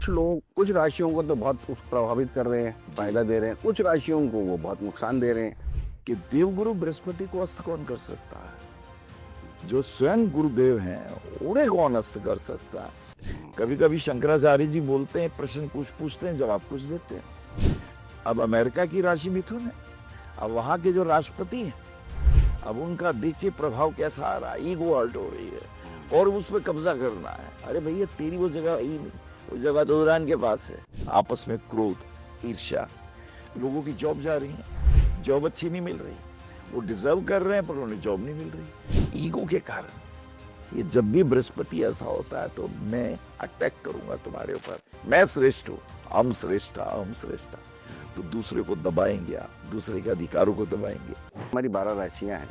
कुछ लोग कुछ राशियों को तो बहुत प्रभावित कर रहे हैं, फायदा दे रहे हैं, कुछ राशियों को वो बहुत नुकसान दे रहे हैं। कि देवगुरु बृहस्पति को अस्त कौन कर सकता है? जो स्वयं गुरुदेव हैं उन्हें कौन अस्त कर सकता है? कभी कभी शंकराचार्य जी बोलते हैं, प्रश्न कुछ पूछते हैं, जवाब कुछ देते हैं। अब अमेरिका की राशि मिथुन है, अब वहां के जो राष्ट्रपति हैं, अब उनका देखिए प्रभाव कैसा आ रहा है। ईगो हर्ट हो रही है और उस पर कब्जा करना है। अरे भैया तेरी वो जगह ही नहीं, वो जगह तो ईरान के पास है। आपस में क्रोध, ईर्ष्या, लोगों की जॉब जा रही है, जॉब अच्छी नहीं मिल रही, वो डिजर्व कर रहे हैं पर उन्हें जॉब नहीं मिल रही ईगो के कारण। ये जब भी बृहस्पति ऐसा होता है तो मैं अटैक करूंगा तुम्हारे ऊपर, मैं श्रेष्ठ हूँ, हम श्रेष्ठ, हम श्रेष्ठ, तो दूसरे को दबाएंगे, आप दूसरे के अधिकारों को दबाएंगे। हमारी 12 राशियां हैं,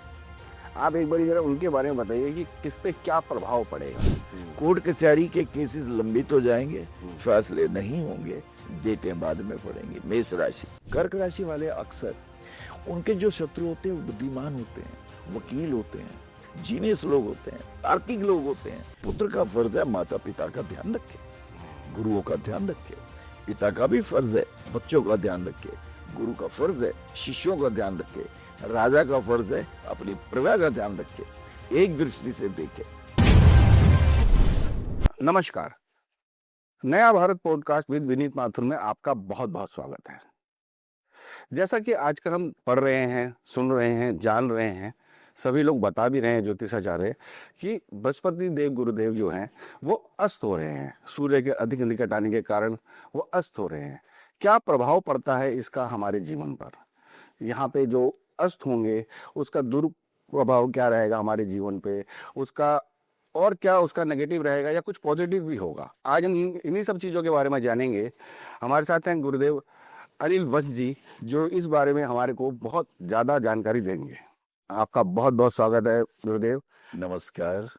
आप एक बार जरा उनके बारे में बताइए कि किस पे क्या प्रभाव पड़ेगा। कोर्ट कचहरी के केसेस लंबित हो जाएंगे, फैसले नहीं होंगे, डेटें बाद में पड़ेंगी। मेष राशि, कर्क राशि वाले अक्सर उनके जो शत्रु होते हैं वो बुद्धिमान होते हैं, वकील होते हैं, जीनियस लोग होते हैं, तार्किक लोग होते हैं। पुत्र का फर्ज है माता पिता का ध्यान रखे, गुरुओं का ध्यान रखे। पिता का भी फर्ज है बच्चों का ध्यान रखे, गुरु का फर्ज है शिष्यों का ध्यान रखे, राजा का फर्ज है अपनी प्रजा का ध्यान रखे। एक दृष्टि से देखे। नमस्कार, नया भारत पॉडकास्ट विद विनीत माथुर में आपका बहुत बहुत स्वागत है। जैसा कि आजकल हम पढ़ रहे हैं, सुन रहे हैं, जान रहे हैं, सभी लोग बता भी रहे हैं, ज्योतिषाचार्य, कि बृहस्पति देव गुरुदेव जो हैं वो अस्त हो रहे हैं। सूर्य के अधिक निकट आने के कारण वो अस्त हो रहे हैं। क्या प्रभाव पड़ता है इसका हमारे जीवन पर? यहाँ पे जो अस्त होंगे उसका दुष्प्रभाव क्या रहेगा हमारे जीवन पे, उसका और क्या उसका नेगेटिव रहेगा या कुछ पॉजिटिव भी होगा। आज हम इन्हीं सब चीज़ों के बारे में जानेंगे। हमारे साथ हैं गुरुदेव अनिल वत्स जी, जो इस बारे में हमारे को बहुत ज़्यादा जानकारी देंगे। आपका बहुत बहुत स्वागत है गुरुदेव। नमस्कार,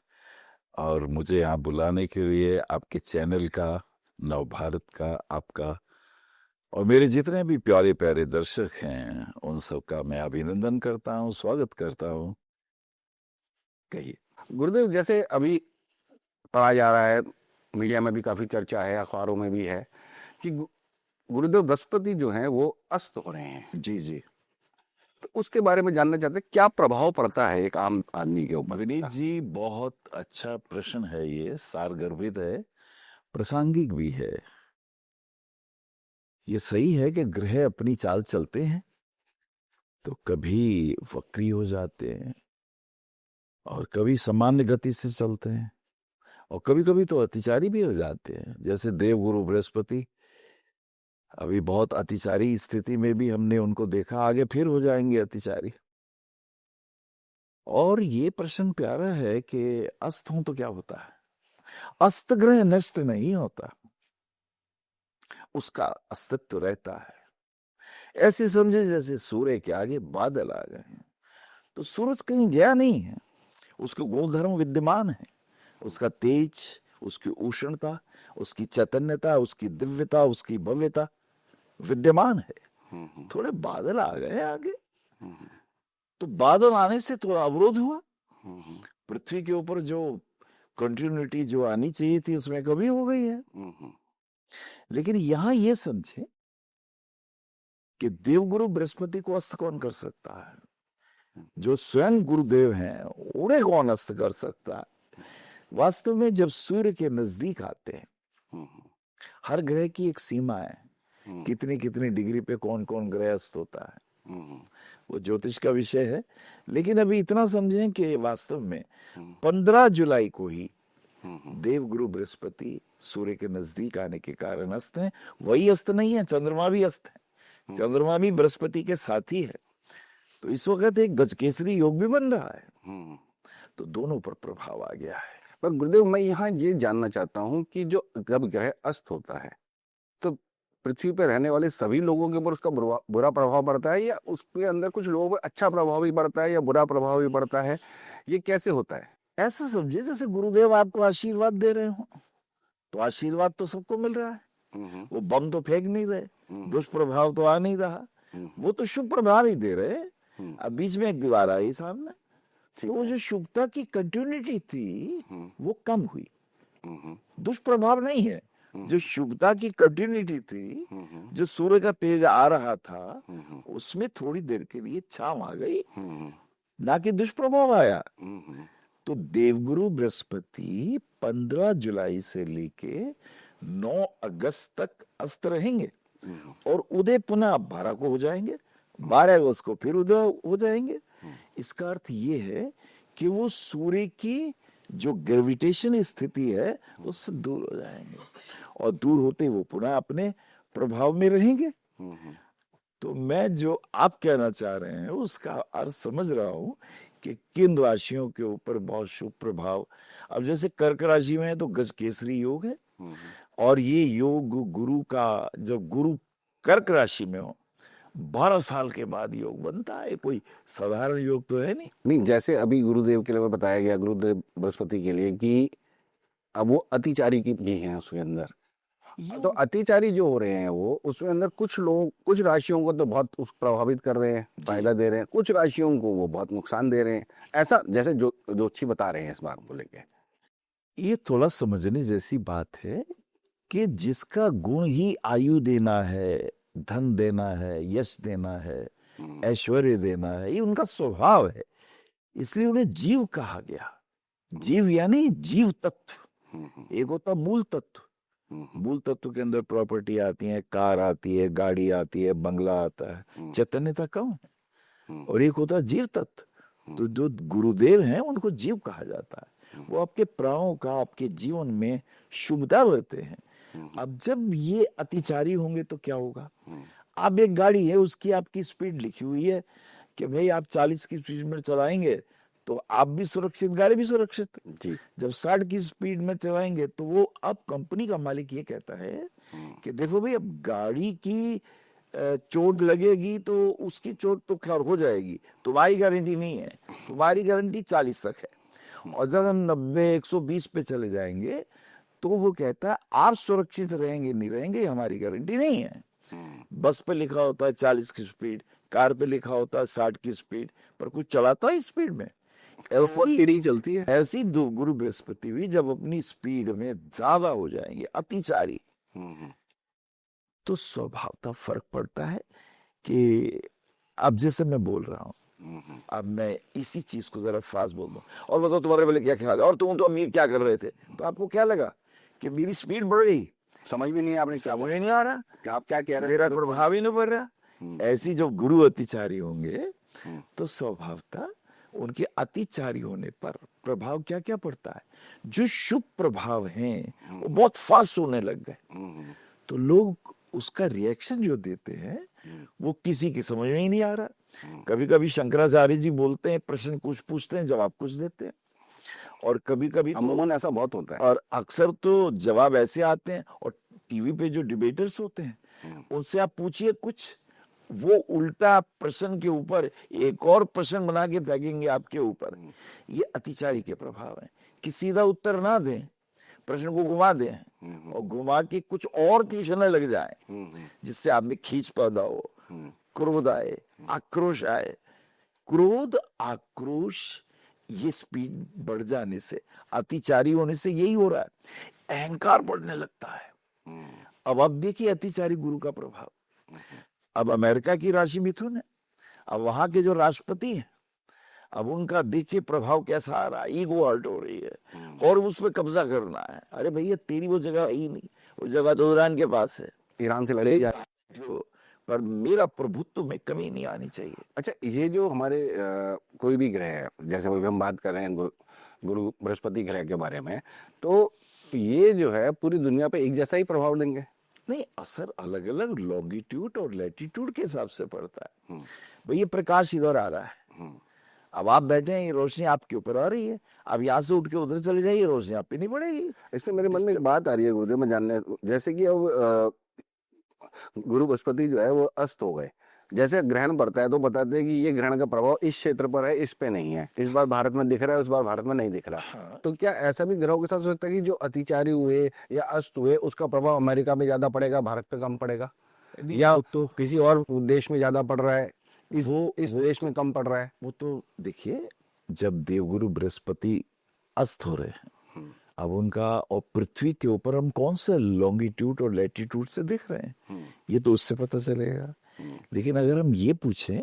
और मुझे यहाँ बुलाने के लिए आपके चैनल का, नव भारत का, आपका और मेरे जितने भी प्यारे प्यारे दर्शक हैं उन सब का मैं अभिनंदन करता हूँ, स्वागत करता हूँ। कहिए गुरुदेव, जैसे अभी पढ़ा जा रहा है, मीडिया में भी काफ़ी चर्चा है, अखबारों में भी है कि गुरुदेव बृहस्पति जो हैं वो अस्त हो रहे हैं। जी जी, तो उसके बारे में जानना चाहते हैं, क्या प्रभाव पड़ता है एक आम आदमी के ऊपर? विनीत जी, बहुत अच्छा प्रश्न है ये, सारगर्भित है, प्रासंगिक भी है। ये सही है कि ग्रह अपनी चाल चलते हैं तो कभी वक्री हो जाते हैं और कभी सामान्य गति से चलते हैं और कभी कभी तो अतिचारी भी हो जाते हैं। जैसे देवगुरु बृहस्पति अभी बहुत अतिचारी स्थिति में भी हमने उनको देखा, आगे फिर हो जाएंगे अतिचारी। और ये प्रश्न प्यारा है कि अस्त हो तो क्या होता है? अस्त ग्रह नष्ट नहीं होता, उसका अस्तित्व रहता है। ऐसे समझे जैसे सूर्य के आगे बादल आ गए हैं, तो सूरज कहीं गया नहीं है, उसके गुणधर्म विद्यमान है, उसका तेज, उसकी उष्णता, उसकी चैतन्यता, उसकी दिव्यता, उसकी भव्यता विद्यमान है। थोड़े बादल आ गए आगे, तो बादल आने से थोड़ा अवरोध हुआ। पृथ्वी के ऊपर जो कंटिन्यूटी जो आनी चाहिए थी उसमें कमी हो गई है। लेकिन यहां ये समझे कि देवगुरु बृहस्पति को अस्त कौन कर सकता है? जो स्वयं गुरुदेव हैं उन्हें कौन अस्त कर सकता है? वास्तव में जब सूर्य के नजदीक आते हैं, हर ग्रह की एक सीमा है, कितनी कितनी डिग्री पे कौन कौन ग्रह अस्त होता है, वो ज्योतिष का विषय है। लेकिन अभी इतना समझें कि वास्तव में 15 जुलाई को ही देवगुरु बृहस्पति सूर्य के नजदीक आने के कारण अस्त हैं। वही अस्त नहीं है, चंद्रमा भी अस्त है, चंद्रमा भी बृहस्पति के साथ ही है। तो इस वक्त एक गजकेसरी योग भी बन रहा है, तो दोनों पर प्रभाव आ गया है। पर गुरुदेव, मैं यहाँ ये जानना चाहता हूँ कि जो जब ग्रह अस्त होता है तो पृथ्वी पर रहने वाले सभी लोगों के ऊपर उसका बुरा प्रभाव पड़ता है, या उसके अंदर कुछ लोगों पर अच्छा प्रभाव भी पड़ता है या बुरा प्रभाव भी पड़ता है? ये कैसे होता है? ऐसा समझे जैसे गुरुदेव आपको आशीर्वाद दे रहे हो, तो आशीर्वाद तो सबको मिल रहा है, वो बम तो फेंक नहीं रहे, दुष्प्रभाव तो आ नहीं रहा, वो तो शुभ प्रभाव ही दे रहे। अब बीच में एक दीवार आई सामने, तो वो जो शुभता की कंटिन्यूटी थी वो कम हुई, दुष्प्रभाव नहीं है, जो शुभता की कंटिन्यूटी थी, जो सूर्य का तेज आ रहा था, उसमें थोड़ी देर के लिए छांव आ गई, ना कि दुष्प्रभाव आया। तो देवगुरु बृहस्पति 15 जुलाई से लेके 9 अगस्त तक अस्त रहेंगे और उदय पुनः 12 को हो जाएंगे, 12 अगस्त को फिर उदय हो जाएंगे। इसका अर्थ ये है कि वो सूर्य की जो ग्रेविटेशन स्थिति है उससे दूर हो जाएंगे और दूर होते वो पुनः अपने प्रभाव में रहेंगे। तो मैं जो आप कहना चाह रहे हैं उसका अर्थ समझ रहा हूं कि किन राशियों के ऊपर बहुत शुभ प्रभाव। अब जैसे कर्क राशि में है तो गजकेसरी योग है, और ये योग गुरु का, जब गुरु कर्क राशि में हो 12 साल के बाद योग बनता है, कोई साधारण योग तो है नहीं। नहीं, जैसे अभी गुरुदेव के लिए बताया गया, गुरुदेव बृहस्पति के लिए, कि अब वो अतिचारी की भी हैं उसके अंदर, तो अतिचारी जो हो रहे हैं वो उसके अंदर कुछ लोग, कुछ राशियों को तो बहुत प्रभावित कर रहे हैं, फायदा दे रहे हैं, कुछ राशियों को वो बहुत नुकसान दे रहे हैं, ऐसा जैसे ज्योतिषी बता रहे हैं इस बात को लेके। ये थोड़ा समझने जैसी बात है कि जिसका गुण ही आयु देना है, धन देना है, यश देना है, ऐश्वर्य देना है, ये उनका स्वभाव है, इसलिए उन्हें जीव कहा गया। जीव यानी जीव तत्व। एक होता मूल तत्व, मूल तत्व के अंदर प्रॉपर्टी आती है, कार आती है, गाड़ी आती है, बंगला आता है, चैतन्यता कम है। और एक होता है जीव तत्व। तो जो गुरुदेव हैं उनको जीव कहा जाता है। वो आपके प्राणों का, आपके जीवन में शुभता लेते हैं। अब जब ये अतिचारी होंगे तो क्या होगा? आप एक गाड़ी है, उसकी आपकी स्पीड लिखी हुई है कि भाई आप 40 की स्पीड में चलाएंगे तो आप भी सुरक्षित, गाड़ी भी सुरक्षित जी। जब 60 की स्पीड में चलाएंगे तो वो, अब कंपनी का मालिक ये कहता है कि देखो भाई अब गाड़ी की चोट लगेगी तो उसकी चोट तो खैर हो जाएगी, तुम्हारी गारंटी नहीं है, तुम्हारी गारंटी 40 तक है। और जब हम 90 120 पे चले जाएंगे तो वो कहता है आप सुरक्षित रहेंगे नहीं रहेंगे हमारी गारंटी नहीं है। बस पे लिखा होता है 40 की स्पीड, कार पे लिखा होता है 60 की स्पीड, पर कुछ चलाता है स्पीड में, ऐसी चलती है। ऐसी दो गुरु बृहस्पति भी जब अपनी स्पीड में ज्यादा हो जाएंगे, अतिचारी, तो स्वभावतः फर्क पड़ता है। कि अब जैसे मैं बोल रहा हूँ, अब मैं इसी चीज को जरा फास्ट बोल दूं, और बताओ तुम्हारे वाले क्या ख्याल है, और तुम तो अमीर क्या कर रहे थे, तो आपको क्या लगा कि मेरी स्पीड बढ़ गई? समझ भी नहीं, आपने समझ नहीं आ रहा कि आप क्या कह रहे हैं, मेरा प्रभाव ही नहीं बढ़ रहा। ऐसी जो गुरु अतिचारी होंगे तो स्वभावतः उनके अतिचारी होने पर प्रभाव क्या क्या पड़ता है? जो शुभ प्रभाव हैं वो बहुत फास्ट होने लग गए, तो लोग उसका रिएक्शन जो देते हैं वो किसी की समझ में ही नहीं आ रहा। कभी कभी शंकराचार्य जी बोलते हैं, प्रश्न कुछ पूछते हैं, जवाब कुछ देते हैं, और कभी कभी अमूमन ऐसा बहुत होता है, और अक्सर तो जवाब ऐसे आते हैं। और टीवी पे जो डिबेटर्स होते हैं उनसे आप पूछिए कुछ, वो उल्टा प्रश्न के ऊपर एक और प्रश्न बना के फेंकेंगे आपके ऊपर। ये अतिचारी के प्रभाव है कि सीधा उत्तर ना दें, प्रश्न को घुमा दें और घुमा के कुछ और पूछने लग जाए, जिससे आप में खींच पैदा हो, क्रोध आए, आक्रोश आए। क्रोध, आक्रोश, ये स्पीड बढ़ जाने से, अतिचारी होने से यही हो रहा है, अहंकार बढ़ने लगता है। अब देखिए अतिचारी गुरु का प्रभाव। अब अमेरिका की राशि मिथुन है, अब वहां के जो राष्ट्रपति हैं, अब उनका देखिए प्रभाव कैसा आ रहा है, ईगो हर्ट हो रही है और उस पर कब्जा करना है। अरे भैया तेरी वो जगह ही नहीं, वो जगह तो ईरान के पास है, ईरान से लड़े जा, पर मेरा प्रभुत्व में कमी नहीं आनी चाहिए। अच्छा, ये जो हमारे कोई भी ग्रह है, जैसे अभी हम बात कर रहे हैं गुरु बृहस्पति ग्रह के बारे में, तो ये जो है पूरी दुनिया पे एक जैसा ही प्रभाव देंगे? नहीं, असर अलग अलग लॉन्गिट्यूड और लैटिट्यूड के हिसाब से पड़ता है। भैया प्रकाश इधर आ रहा है, अब आप बैठे हैं, ये रोशनी आपके ऊपर आ रही है, अब यहाँ से उठ के उधर चले जाइए, रोशनी आप पे नहीं पड़ेगी। इसलिए मेरे मन में एक बात आ रही है गुरुदेव, मैं जानने, जैसे कि अब गुरु बृहस्पति जो है वो अस्त हो गए, जैसे ग्रहण पड़ता है तो बताते हैं कि ये ग्रहण का प्रभाव इस क्षेत्र पर है, इस पे नहीं है, इस बार भारत में दिख रहा है, उस बार भारत में नहीं दिख रहा। तो क्या ऐसा भी ग्रहों के साथ हो सकता है कि जो अतिचारी हुए या अस्त हुए उसका प्रभाव अमेरिका में ज्यादा पड़ेगा, भारत पे कम पड़ेगा, या तो किसी और देश में ज्यादा पड़ रहा है, इस देश में कम पड़ रहा है? वो तो देखिए, जब देवगुरु बृहस्पति अस्त हो रहे हैं, अब उनका, और पृथ्वी के ऊपर हम कौन से लॉन्गिट्यूड और लैटिट्यूड से देख रहे हैं, ये तो उससे पता चलेगा। लेकिन अगर हम ये पूछें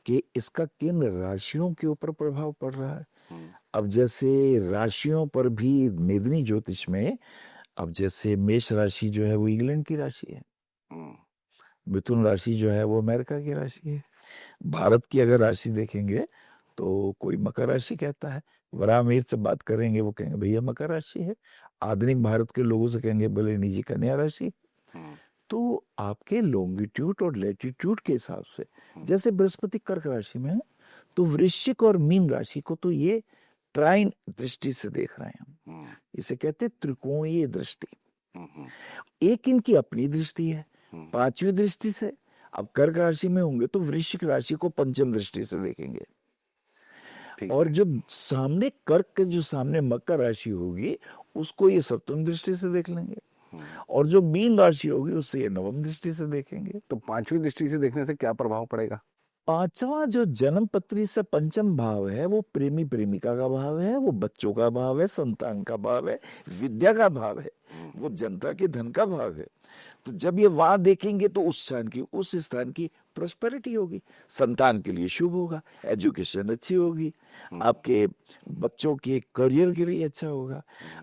कि इसका किन राशियों के ऊपर प्रभाव पड़ रहा है, अब जैसे राशियों पर भी मेदिनी ज्योतिष में, अब जैसे मेष राशि जो है वो इंग्लैंड की राशि है, मिथुन राशि जो है वो अमेरिका की राशि है। भारत की अगर राशि देखेंगे तो कोई मकर राशि कहता है, वराह मिहिर से बात करेंगे वो कहेंगे भैया मकर राशि है, आधुनिक भारत के लोगों से कहेंगे बोले निजी कन्या राशि। तो आपके लॉन्गिट्यूड और लैटिट्यूड के हिसाब से, जैसे बृहस्पति कर्क राशि में है, तो वृश्चिक और मीन राशि को तो ये ट्राइन दृष्टि से देख रहे हैं, इसे कहते हैं त्रिकोणीय दृष्टि। एक इनकी अपनी दृष्टि है, पांचवी दृष्टि से। अब कर्क राशि में होंगे तो वृश्चिक राशि को पंचम दृष्टि से देखेंगे, और जो सामने कर्क के जो सामने मकर राशि होगी उसको ये सप्तम दृष्टि से देख लेंगे, और जो मीन राशि होगी उससे ये नवम दृष्टि से देखेंगे। तो पांचवी दृष्टि से देखने से क्या प्रभाव पड़ेगा? पांचवा जो जन्म पत्री से पंचम भाव है वो प्रेमी प्रेमिका का भाव है, वो बच्चों का भाव है, संतान का भाव है, विद्या का भाव है, वो जनता के धन का भाव है। तो जब ये वहां देखेंगे तो उस स्थान की प्रोस्पेरिटी होगी, संतान के लिए शुभ होगा, एजुकेशन अच्छी होगी, आपके बच्चों के करियर के लिए अच्छा होगा।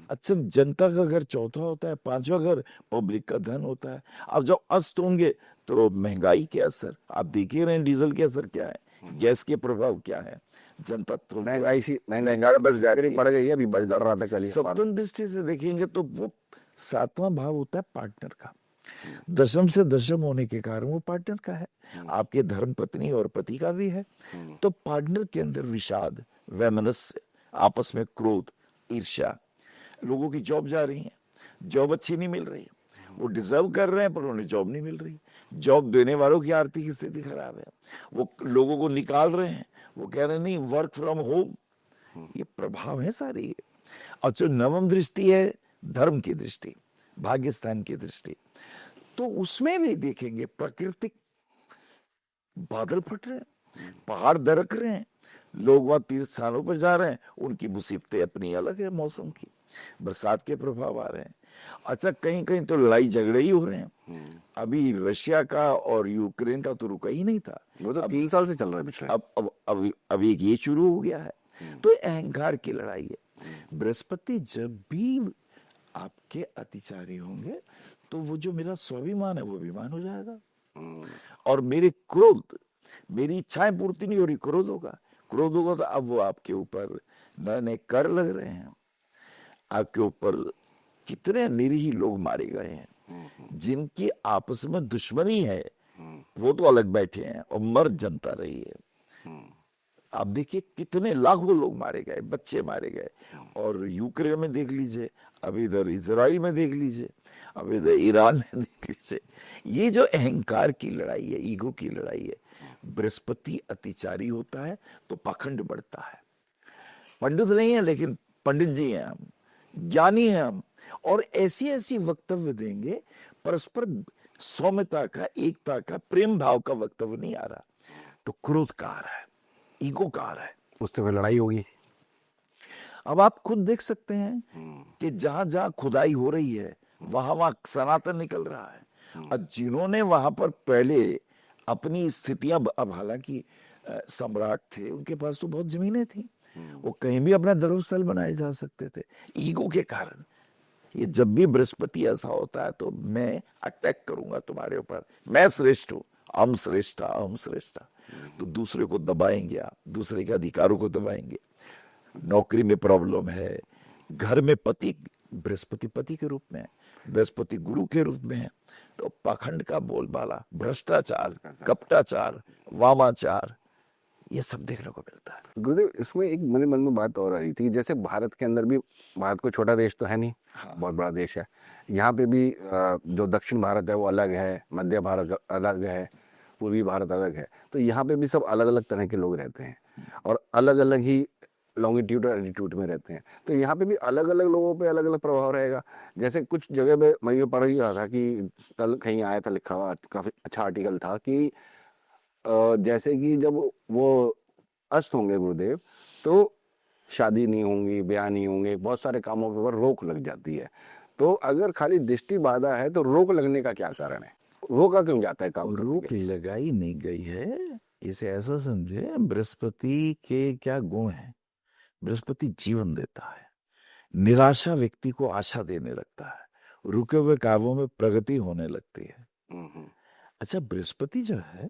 अच्छा, जनता का घर चौथा होता है, पांचवा घर पब्लिक का धन होता है। अब जब अस्त होंगे तो महंगाई के असर आप देख ही रहे हैं, डीजल के असर क्या है, गैस के प्रभाव क्या है, जनता तो महंगाई बस जारी पड़ गई है, अभी बस रहा था कल। सप्तम दृष्टि से देखेंगे तो वो सातवां भाव होता है पार्टनर का, दशम से दशम होने के कारण वो पार्टनर का है, आपके धर्म पत्नी और पति का भी है। तो पार्टनर के अंदर विषाद, वैमनस्य, आपस में क्रोध, ईर्ष्या, लोगों की जॉब जा रही है, जॉब अच्छी नहीं मिल रही है, वो डिजर्व कर रहे हैं पर उन्हें जॉब नहीं मिल रही, जॉब देने वालों की आर्थिक स्थिति खराब है, वो लोगों को निकाल रहे हैं, वो कह रहे हैं नहीं वर्क फ्रॉम होम, ये प्रभाव है सारी। और जो नवम दृष्टि है धर्म की दृष्टि, भाग्यस्थान की दृष्टि, तो उसमें भी देखेंगे प्राकृतिक बादल फट रहे हैं, पहाड़ दरक रहे हैं, लोग वहां तीर्थ स्थानों पर जा रहे हैं, उनकी मुसीबतें अपनी अलग है, मौसम की, बरसात के प्रभाव आ रहे हैं। अच्छा, कहीं कहीं तो लड़ाई झगड़े ही हो रहे हैं, अभी रशिया का और यूक्रेन का तो रुका ही नहीं था, वो तो 3 साल से चल रहा है पिछले। अब एक ये शुरू हो गया है, तो अहंकार की लड़ाई है। बृहस्पति जब भी आपके अतिचारी होंगे तो वो जो मेरा स्वाभिमान है वो अभिमान हो जाएगा, और मेरे क्रोध, मेरी इच्छाएं पूर्ति नहीं हो रही, क्रोध होगा तो अब वो आपके ऊपर नए नए कर लग रहे हैं, आपके ऊपर कितने निरीह लोग मारे गए हैं, जिनकी आपस में दुश्मनी है वो तो अलग बैठे हैं और मर जनता रही है। आप देखिए कितने लाखों लोग मारे गए, बच्चे मारे गए, और यूक्रेन में देख लीजिए, अब इधर इजराइल में देख लीजिए, अब इधर ईरान में देख लीजिए। ये जो अहंकार की लड़ाई है, ईगो की लड़ाई है, बृहस्पति अतिचारी होता है तो पाखंड बढ़ता है। पंडित नहीं है लेकिन पंडित जी हैं हम, ज्ञानी हैं हम, और ऐसी ऐसी वक्तव्य देंगे, परस्पर सौम्यता का, एकता का, प्रेम भाव का वक्तव्य नहीं आ रहा, तो क्रोध का आ रहा है, ईगो का आ रहा है, उससे फिर लड़ाई होगी। अब आप खुद देख सकते हैं कि जहां जहां खुदाई हो रही है वहां वहां सनातन निकल रहा है, और जिन्होंने वहां पर पहले अपनी स्थितियां, अब हालांकि सम्राट थे, उनके पास तो बहुत जमीनें थी, वो कहीं भी अपना धर्मस्थल बनाए जा सकते थे, ईगो के कारण। ये जब भी बृहस्पति ऐसा होता है तो मैं अटैक करूंगा तुम्हारे ऊपर, मैं श्रेष्ठ हूं, हम श्रेष्ठा, हम श्रेष्ठा, तो दूसरे को दबाएंगे, आप दूसरे के अधिकारों को दबाएंगे। नौकरी में प्रॉब्लम है, घर में पति, बृहस्पति पति के रूप में, बृहस्पति गुरु के रूप में है, तो पाखंड का बोलबाला, भ्रष्टाचार, कपटाचार, वामाचार, ये सब देखने को मिलता है। गुरुदेव, इसमें एक मेरे मन में बात और आ रही थी, जैसे भारत के अंदर भी, भारत कोई छोटा देश तो है नहीं, बहुत बड़ा देश है, यहाँ पे भी जो दक्षिण भारत है वो अलग है, मध्य भारत अलग है, पूर्वी भारत अलग है, तो यहाँ पे भी सब अलग अलग तरह के लोग रहते हैं और अलग अलग ही लॉन्गिट्यूड और एल्टीट्यूड में रहते हैं, तो यहाँ पे भी अलग अलग लोगों पे अलग अलग प्रभाव रहेगा। जैसे कुछ जगह पे मैं ये पढ़ ही रहा था कि कल कहीं आया था, लिखा हुआ काफी अच्छा आर्टिकल था कि जैसे कि जब वो अस्त होंगे गुरुदेव, तो शादी नहीं होंगी, ब्याह नहीं होंगे, बहुत सारे कामों पर रोक लग जाती है। तो अगर खाली दृष्टि बाधा है तो रोक लगने का क्या कारण है? रोका क्यों जाता है काम करने रोक के लिए? लगाई नहीं गई है। इसे ऐसा समझे, बृहस्पति के क्या गुण है। बृहस्पति जीवन देता है, निराशा व्यक्ति को आशा देने लगता है, रुके हुए कामों में प्रगति होने लगती है। हम्म, अच्छा, बृहस्पति जो है,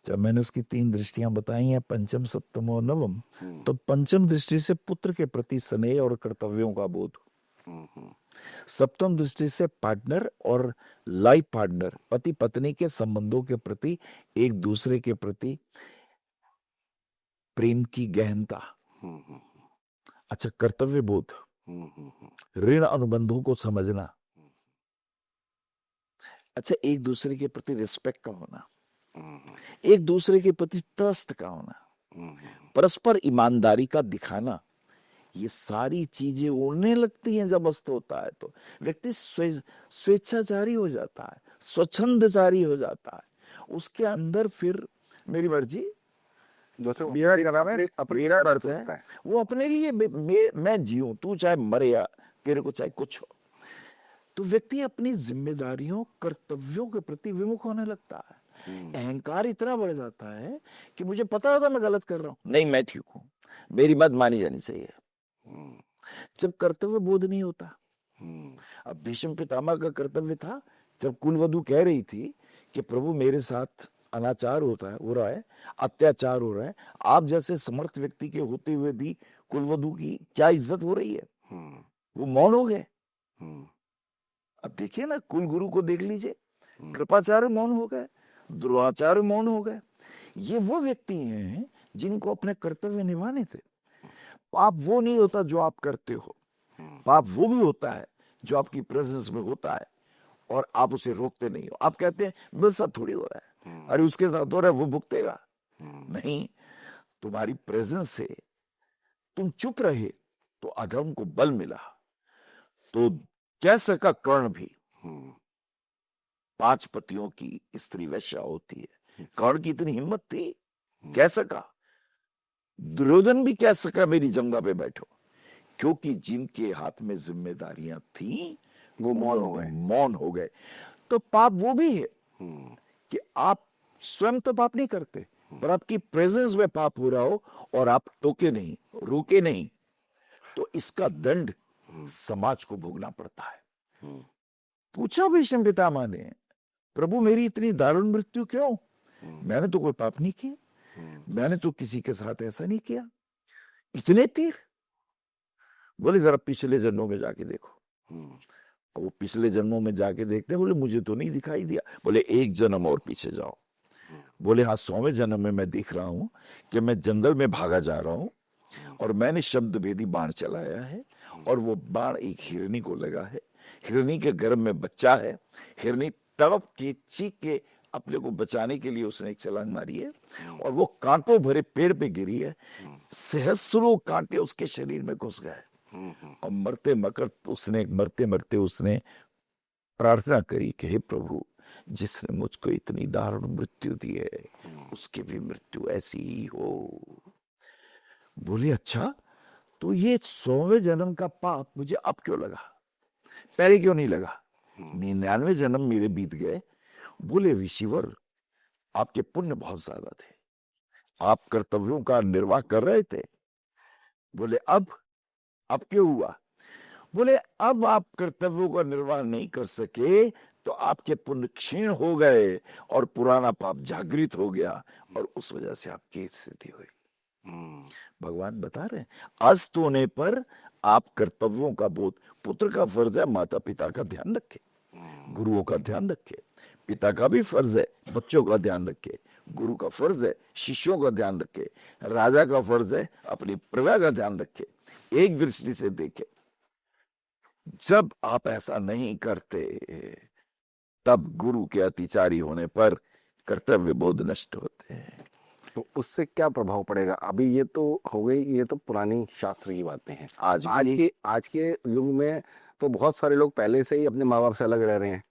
जब मैंने उसकी 3 दृष्टियां बताई हैं, पंचम, सप्तम और नवम, तो पंचम दृष्टि से पुत्र के प्रति स्नेह और कर्तव्यों का बोध, सप्तम दृष्टि से पार्टनर और लाइफ पार्टनर, पति पत्नी के संबंधों के प्रति, एक दूसरे के प्रति प्रेम की गहनता। अच्छा, कर्तव्य बोध, ऋण अनुबंधों को समझना। अच्छा, एक दूसरे के प्रति रिस्पेक्ट का होना, एक दूसरे के प्रति ट्रस्ट का होना, परस्पर ईमानदारी का दिखाना। ये सारी चीजें उड़ने लगती हैं जब अस्त होता है, तो व्यक्ति स्वेच्छाचारी हो जाता है, स्वच्छंदचारी हो जाता है। उसके अंदर फिर मेरी मर्जी, जैसे मेरा नाम है, मेरा अर्थ है, होता है। वो अपने लिए मैं जीऊं, तू चाहे मरे या तेरे को चाहे कुछ हो। तो व्यक्ति अपनी जिम्मेदारियों, कर्तव्यों के प्रति विमुख होने लगता है। अहंकार इतना बढ़ जाता है कि मुझे पता होता मैं गलत कर रहा हूं, नहीं मैं ठीक हूं, मेरी बात मानी जानी चाहिए। जब कर्तव्य बोध नहीं होता। अब भीष्म पितामह का कर्तव्य था, जब कुलवधु कह रही थी कि प्रभु मेरे साथ अनाचार होता है, हो रहा है, अत्याचार हो रहा है, आप जैसे समर्थ व्यक्ति के होते हुए भी कुलवधु की क्या इज्जत हो रही है, वो मौन हो गए। अब देखिए ना, कुल गुरु को देख लीजिए, कृपाचार्य मौन हो गए, द्रोणाचार्य मौन हो गए। ये वो व्यक्ति हैं जिनको अपने कर्तव्य निभाने थे। पाप वो नहीं होता जो आप करते हो, पाप वो भी होता है जो आपकी प्रेजेंस में होता है और आप उसे रोकते नहीं हो। आप कहते हैं मेरे साथ थोड़ी हो रहा है, अरे उसके साथ हो रहा है, वो भुगतेगा। नहीं, तुम्हारी प्रेजेंस से तुम चुप रहे तो अधर्म को बल मिला। तो कैसे का कर्ण भी 5 पतियों की स्त्री वैश्या होती है, कर्ण की इतनी हिम्मत थी, कैसे का दुर्योधन भी कह सका मेरी जंगा पे बैठो, क्योंकि जिनके हाथ में जिम्मेदारियां थी वो मौन हो गए। तो पाप वो भी है कि आप स्वयं तो पाप नहीं करते, पर आपकी प्रेजेंस में पाप हो रहा हो और आप टोके नहीं, रोके नहीं, तो इसका दंड समाज को भोगना पड़ता है। पूछा भीष्म पितामह ने, प्रभु मेरी इतनी दारुण मृत्यु क्यों? मैंने तो कोई पाप नहीं किया, मैंने तो किसी के साथ ऐसा नहीं किया, इतने तीर? बोले जरा पिछले जन्मों में जाके देखो। वो पिछले जन्मों में जाके देखते, बोले मुझे तो नहीं दिखाई दिया। बोले 1 जन्म और पीछे जाओ। बोले हाँ, 100वें जन्म में मैं देख रहा हूं कि मैं जंगल में भागा जा रहा हूं और मैंने शब्द भेदी बाण चलाया है और वो बाण एक हिरनी को लगा है, हिरनी के गर्भ में बच्चा है, हिरनी तड़प के चीख के अपने को बचाने के लिए उसने एक छलांग मारी है और वो कांटों भरे पेड़ पे गिरी है, सहस्रों कांटे उसके शरीर में घुस गए और मरते मरते उसने प्रार्थना करी कि हे प्रभु, जिसने मुझको इतनी दारुण मृत्यु दी है उसकी भी मृत्यु ऐसी ही हो। बोले अच्छा, तो ये 100वें जन्म का पाप मुझे अब क्यों लगा, पहले क्यों नहीं लगा? 99 जन्म मेरे बीत गए। बोले ऋषिवर, आपके पुण्य बहुत ज्यादा थे, आप कर्तव्यों का निर्वाह कर रहे थे। बोले अब क्यों हुआ? बोले अब आप कर्तव्यों का निर्वाह नहीं कर सके तो आपके पुण्य क्षीण हो गए और पुराना पाप जागृत हो गया और उस वजह से आपकी स्थिति हुई। भगवान बता रहे हैं, अस्त होने पर आप कर्तव्यों का बोध, पुत्र का फर्ज है माता पिता का ध्यान रखे, गुरुओं का ध्यान रखे, पिता का भी फर्ज है बच्चों का ध्यान रखे, गुरु का फर्ज है शिष्यों का ध्यान रखे, राजा का फर्ज है अपनी प्रजा का ध्यान रखे। एक दृष्टि से देखे, जब आप ऐसा नहीं करते तब गुरु के अतिचारी होने पर कर्तव्य बोध नष्ट होते हैं। तो उससे क्या प्रभाव पड़ेगा? अभी ये तो हो गई, ये तो पुरानी शास्त्र की बातें हैं। आज के युग में तो बहुत सारे लोग पहले से ही अपने माँ बाप से अलग रह रहे हैं।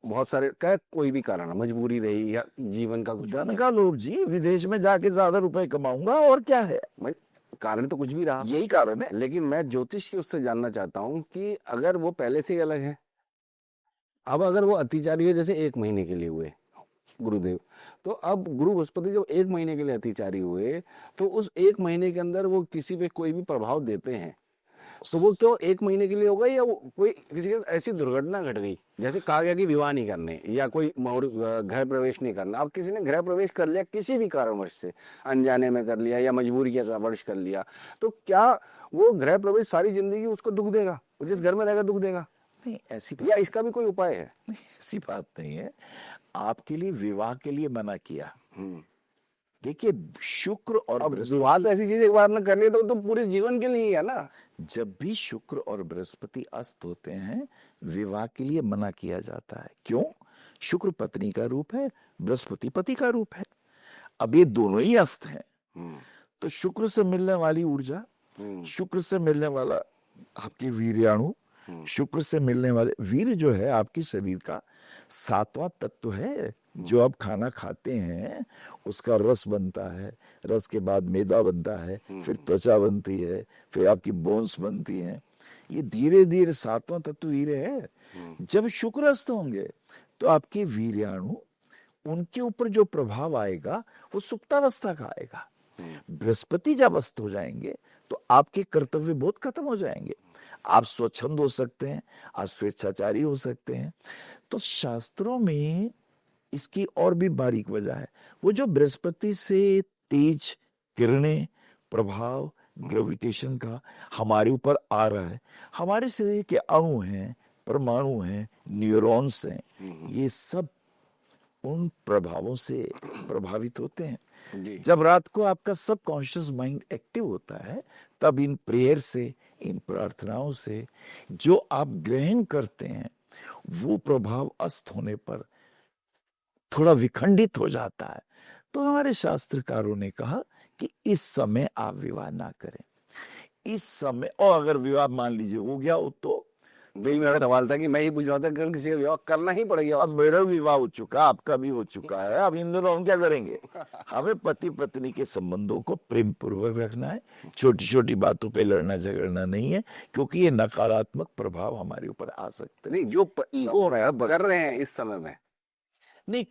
बहुत सारे क्या, कोई भी कारण, मजबूरी रही या जीवन का कुछ धन का लोभ जी, विदेश में जाके ज्यादा रुपए कमाऊंगा और क्या है। भाई कारण तो कुछ भी रहा, यही कारण है। लेकिन मैं ज्योतिष की उससे जानना चाहता हूँ कि अगर वो पहले से ही अलग है, अब अगर वो अतिचारी है, जैसे 1 महीने के लिए हुए गुरुदेव, तो अब गुरु बृहस्पति जब 1 महीने के लिए अतिचारी हुए, तो उस 1 महीने के अंदर वो किसी पे कोई भी प्रभाव देते हैं, तो वो क्यों 1 महीने के लिए होगा, या वो कोई किसी के साथ ऐसी दुर्घटना घट गई, जैसे कहा गया कि विवाह नहीं करने या कोई गृह प्रवेश नहीं करना, अब किसी ने गृह प्रवेश कर लिया किसी भी कारणवश से, अनजाने में कर लिया या मजबूरी के कारणवश कर लिया, तो क्या वो गृह प्रवेश सारी जिंदगी उसको दुख देगा, वो जिस घर में रहेगा दुख देगा, नहीं, ऐसी या इसका भी कोई उपाय है? नहीं, ऐसी बात नहीं है। आपके लिए विवाह के लिए मना किया। देखिए, शुक्र और अब बृहस्पति, विवाह तो ऐसी चीज एक बार ना कर लिया तो पूरे जीवन के लिए ही है ना। जब भी शुक्र और बृहस्पति अस्त होते हैं, विवाह के लिए मना किया जाता है। क्यों? शुक्र पत्नी का रूप है, बृहस्पति पति का रूप है। अब ये दोनों ही अस्त हैं, तो शुक्र से मिलने वाली ऊर्जा, शुक्र से मिलने वाला आपके वीर्याणु, शुक्र से मिलने वाले वीर जो है आपके शरीर का 7वां तत्व है। जो आप खाना खाते हैं उसका रस बनता है, रस के बाद मैदा बनता है, फिर त्वचा बनती है, फिर आपकी बोन्स बनती हैं। ये धीरे धीरे 7वां तत्व वीर्य है। जब शुक्र अस्त होंगे तो आपके वीर्याणु, उनके ऊपर जो प्रभाव आएगा वो सुप्तावस्था का आएगा। बृहस्पति जब अस्त हो जाएंगे तो आपके कर्तव्य बोध खत्म हो जाएंगे। आप स्वच्छंद हो सकते हैं, आप स्वेच्छाचारी हो सकते हैं। तो शास्त्रों में इसकी और भी बारीक वजह है। वो जो बृहस्पति से तेज किरणें, प्रभाव, ग्रेविटेशन का हमारे ऊपर आ रहा है, हमारे शरीर के अणु हैं, परमाणु हैं, न्यूरॉन्स हैं, ये सब उन प्रभावों से प्रभावित होते हैं। जब रात को आपका सबकॉन्शियस माइंड एक्टिव होता है, तब इन प्रेयर से, इन प्रार्थनाओं से जो आप ग्रहण करते हैं, वो प्रभाव अस्त होने पर थोड़ा विखंडित हो जाता है। तो हमारे शास्त्रकारों ने कहा कि इस समय आप विवाह ना करें। इस समय, और अगर विवाह मान लीजिए हो गया हो तो, वही मेरा सवाल था कि मैं ही पूछ रहा था कि किसी का विवाह करना ही पड़ेगा। अब मेरा विवाह हो चुका, आपका भी हो चुका है, अब इन दोनों हम क्या करेंगे? हमें पति पत्नी के संबंधों को प्रेम पूर्वक रखना है, छोटी छोटी बातों पे लड़ना झगड़ना नहीं है, क्योंकि ये नकारात्मक प्रभाव हमारे ऊपर आ सकते हैं। नहीं, जो हो रहा है कर रहे हैं इस समय में, नहीं,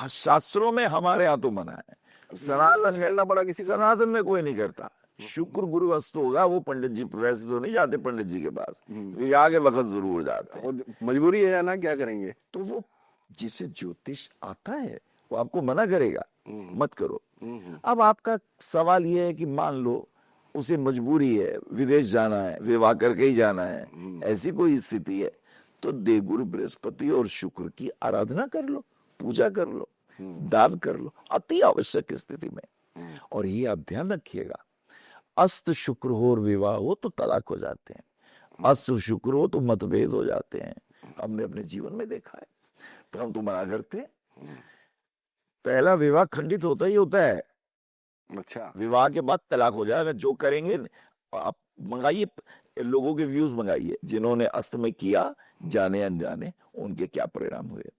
शास्त्रों में हमारे यहाँ तो मना है। सनातन करना पड़ा किसी का? सनातन में कोई नहीं करता। शुक्र गुरु अस्त होगा, वो पंडित जी वैसे तो नहीं जाते पंडित जी के पास, विवाह के वक्त जरूर जाते हैं। मजबूरी है जाना, क्या करेंगे? तो वो जिसे ज्योतिष आता है वो आपको मना करेगा, मत करो। अब आपका सवाल ये है कि मान लो उसे मजबूरी है, विदेश जाना है, विवाह करके ही जाना है, ऐसी कोई स्थिति है, तो देवगुरु बृहस्पति और शुक्र की आराधना कर लो, पूजा कर लो, दान कर लो, अति आवश्यक स्थिति में। और ये आप ध्यान रखिएगा, अस्त शुक्र हो और विवाह हो तो तलाक हो जाते हैं, अस्त शुक्र हो तो मतभेद हो जाते हैं। हमने अपने जीवन में देखा है, तो हम तो मना करते हैं। पहला विवाह खंडित होता ही होता है। अच्छा, विवाह के बाद तलाक हो जाएगा। जो करेंगे आप मंगाइए, लोगों के व्यूज मंगाइए, जिन्होंने अस्त में किया, जाने अनजाने, उनके क्या परिणाम हुए।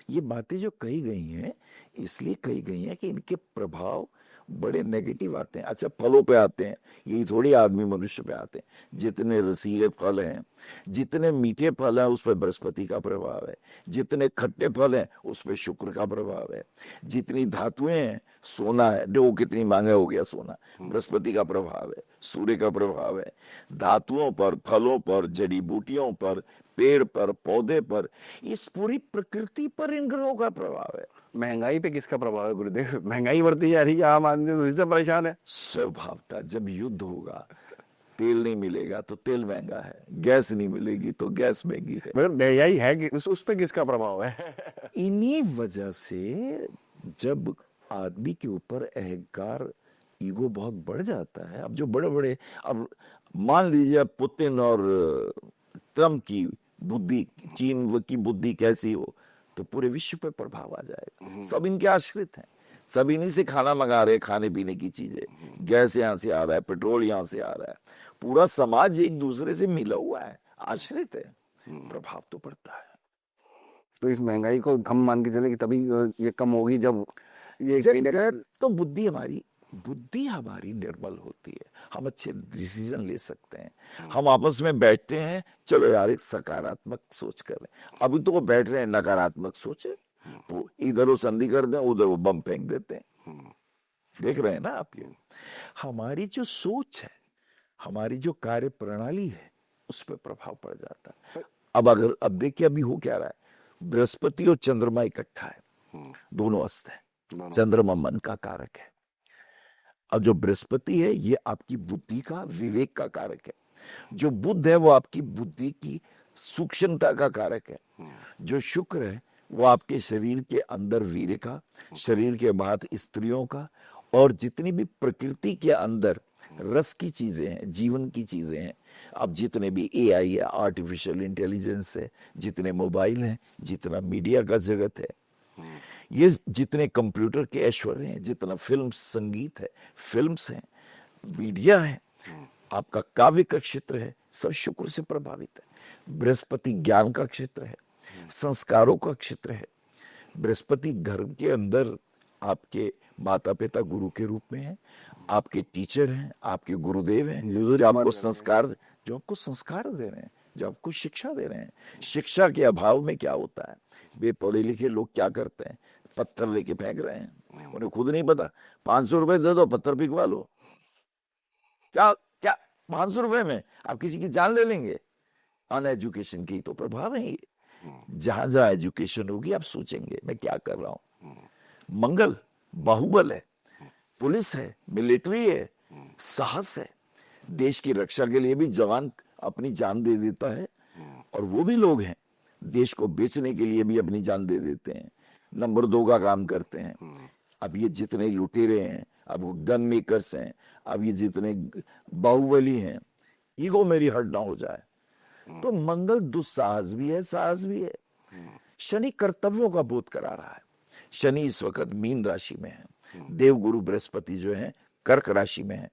ये बातें जो कही गई हैं, इसलिए कही गई हैं कि इनके प्रभाव बड़े नेगेटिव आते हैं। अच्छा, फलों पे आते हैं, यही थोड़ी आदमी मनुष्य पे आते हैं। जितने रसीले फल हैं, जितने मीठे फल हैं, उस पर बृहस्पति का प्रभाव है। जितने खट्टे फल हैं, उस पर शुक्र का प्रभाव है। जितनी धातुएं हैं, सोना है, देखो कितनी महंगा हो गया सोना, बृहस्पति का प्रभाव है, सूर्य का प्रभाव है। धातुओं पर, फलों पर, जड़ी बूटियों पर, पेड़ पर, पौधे पर, इस पूरी प्रकृति पर इन ग्रहों का प्रभाव है। महंगाई पे किसका प्रभाव है गुरुदेव? महंगाई बढ़ती जा रही है, आम आदमी तो इससे परेशान है। स्वभावता, जब युद्ध होगा, तेल नहीं मिलेगा तो तेल महंगा है, गैस नहीं मिलेगी तो गैस महंगी है। मतलब महंगाई है कि उस पे किसका प्रभाव है? इन्हीं वजह से जब आदमी के ऊपर अहंकार, ईगो बहुत बढ़ जाता है। अब जो बड़े बड़े, अब मान लीजिए पुतिन और ट्रम्प की बुद्धि, चीन की बुद्धि कैसी हो, तो पूरे विश्व पे प्रभाव आ जाएगा। सब इनके आश्रित हैं, सब इन्हीं से खाना मंगा रहे, खाने पीने की चीजें, गैस यहाँ से आ रहा है, पेट्रोल यहाँ से आ रहा है, पूरा समाज एक दूसरे से मिला हुआ है, आश्रित है, प्रभाव तो पड़ता है। तो इस महंगाई को हम मान के चले कि तभी ये कम होगी जब ये तो बुद्धि हमारी बुद्धि हमारी निर्मल होती है, हम अच्छे डिसीजन ले सकते हैं। हम आपस में बैठते हैं, चलो यार एक सकारात्मक सोच करें। अभी तो वो बैठ रहे हैं नकारात्मक सोचे, वो इधर वो संधि कर दें, उधर वो बम फेंक देते हैं। देख रहे हैं ना आप ये। हमारी जो सोच है, हमारी जो कार्य प्रणाली है, उस पर प्रभाव पड़ जाता है। अब देखिए अभी हो क्या रहा है, बृहस्पति और चंद्रमा इकट्ठा है, दोनों अस्त है। चंद्रमा मन का कारक है। अब जो बृहस्पति है ये आपकी बुद्धि का, विवेक का कारक है। जो बुध है वो आपकी बुद्धि की सूक्ष्मता का कारक है। जो शुक्र है वो आपके शरीर के अंदर वीर्य का, शरीर के बाहर स्त्रियों का, और जितनी भी प्रकृति के अंदर रस की चीजें हैं, जीवन की चीजें हैं, अब जितने भी एआई है, आर्टिफिशियल इंटेलिजेंस है, जितने मोबाइल हैं, जितना मीडिया का जगत है, ये जितने कंप्यूटर के ऐश्वर्य हैं, जितना फिल्म संगीत है, फिल्म्स हैं, मीडिया है, आपका काव्य का क्षेत्र है, सब शुक्र से प्रभावित है। बृहस्पति ज्ञान का क्षेत्र है, संस्कारों का क्षेत्र है। बृहस्पति घर के अंदर आपके माता पिता गुरु के रूप में है, आपके टीचर हैं, आपके गुरुदेव हैं, जो आपको संस्कार दे रहे हैं, जो आपको शिक्षा दे रहे हैं। शिक्षा के अभाव में क्या होता है, बेपढ़े लिखे लोग क्या करते हैं, पत्थर लेके फेंक रहे हैं, उन्हें खुद नहीं पता। 500 रुपए दे दो, पत्थर पिघवा लो। क्या क्या 500 रुपए में आप किसी की जान ले लेंगे? अनएजुकेशन की तो प्रभाव है ये। जहां जहां एजुकेशन होगी आप सोचेंगे मैं क्या कर रहा हूं। मंगल बाहुबल है, पुलिस है, मिलिट्री है, साहस है, देश की रक्षा के लिए भी जवान अपनी जान दे देता है, और वो भी लोग हैं देश को बेचने के लिए भी अपनी जान दे देते हैं, नंबर 2 का काम करते हैं। अब ये जितने लुटेरे हैं, अब वो गन मेकर्स हैं, अब ये जितने बाहुबली हैं, ईगो मेरी हट ना हो जाए। तो मंगल दुस्साहस भी है, साहस भी है। शनि कर्तव्यों का बोध करा रहा है। शनि इस वक्त मीन राशि में है, देवगुरु बृहस्पति जो है कर्क राशि में है।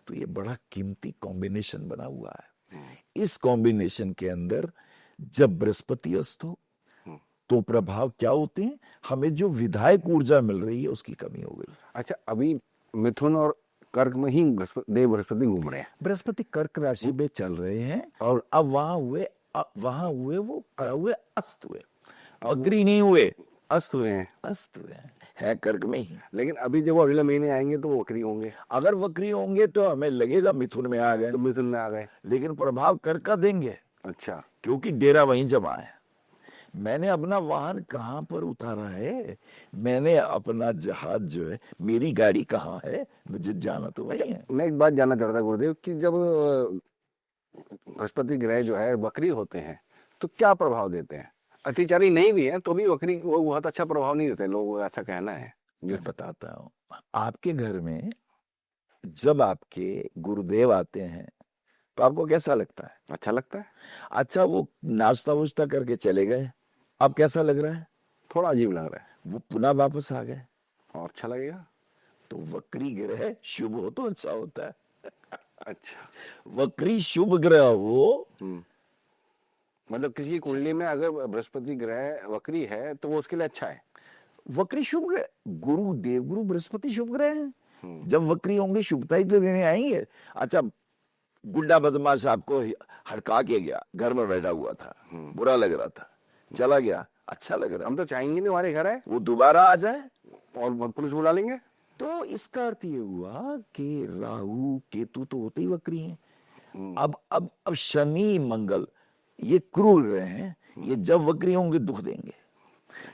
तो ये बड़ा कीमती कॉम्बिनेशन बना हुआ है। इस कॉम्बिनेशन के अंदर जब बृहस्पति अस्त हो तो प्रभाव क्या होते हैं, हमें जो विधायक ऊर्जा मिल रही है उसकी कमी हो गई। अच्छा, अभी मिथुन और कर्क में ही बृहस्पति घूम रहे हैं। बृहस्पति कर्क राशि में चल रहे हैं, और अब वहां हुए वो हुए अस्त हुए, अग्नि नहीं हुए, अस्त हुए हैं। अस्त हुए है कर्क में ही। लेकिन अभी जब वो अगले महीने आएंगे तो वो वक्री होंगे। अगर वक्री होंगे तो हमें लगेगा मिथुन में आ गए, तो मिथुन में आ गए, लेकिन प्रभाव कर्क का देंगे। अच्छा, क्योंकि डेरा वहीं जमा है। मैंने अपना वाहन कहाँ पर उतारा है, मैंने अपना जहाज जो है, मेरी गाड़ी कहाँ है, मुझे जाना तो वही है। मैं एक बात जानना चाहता था गुरुदेव कि जब बृहस्पति ग्रह जो है वक्री होते हैं तो क्या प्रभाव देते हैं? अतिचारी नहीं भी है तो भी वक्री वो बहुत अच्छा प्रभाव नहीं देते, लोग ऐसा कहना है। मैं बताता हूँ, आपके घर में जब आपके गुरुदेव आते हैं तो आपको कैसा लगता है? अच्छा लगता है। अच्छा, वो नाश्ता वुश्ता करके चले गए, अब कैसा लग रहा है? थोड़ा अजीब लग रहा है। वो पुनः वापस आ गए, और अच्छा लगेगा। तो वक्री ग्रह शुभ हो तो अच्छा होता है। अच्छा, वक्री शुभ ग्रह हो, मतलब किसी की कुंडली में अगर बृहस्पति ग्रह वक्री है तो वो उसके लिए अच्छा है। वक्री शुभ ग्रह, गुरु देवगुरु बृहस्पति शुभ ग्रह हैं। जब वक्री होंगे शुभता ही तो देने आएंगे। अच्छा, गुंडा बदमाश आपको हड़का के गया, घर में बैठा हुआ था, बुरा लग रहा था, चला गया, अच्छा लग रहा है, हम तो चाहेंगे नहीं हमारे घर है, वो दोबारा आ जाए और पुलिस बुला लेंगे। तो इसका अर्थ ये हुआ कि राहु केतु तो होते ही वक्री हैं। अब शनि मंगल ये क्रूर ग्रह हैं, ये जब वक्री होंगे दुख देंगे।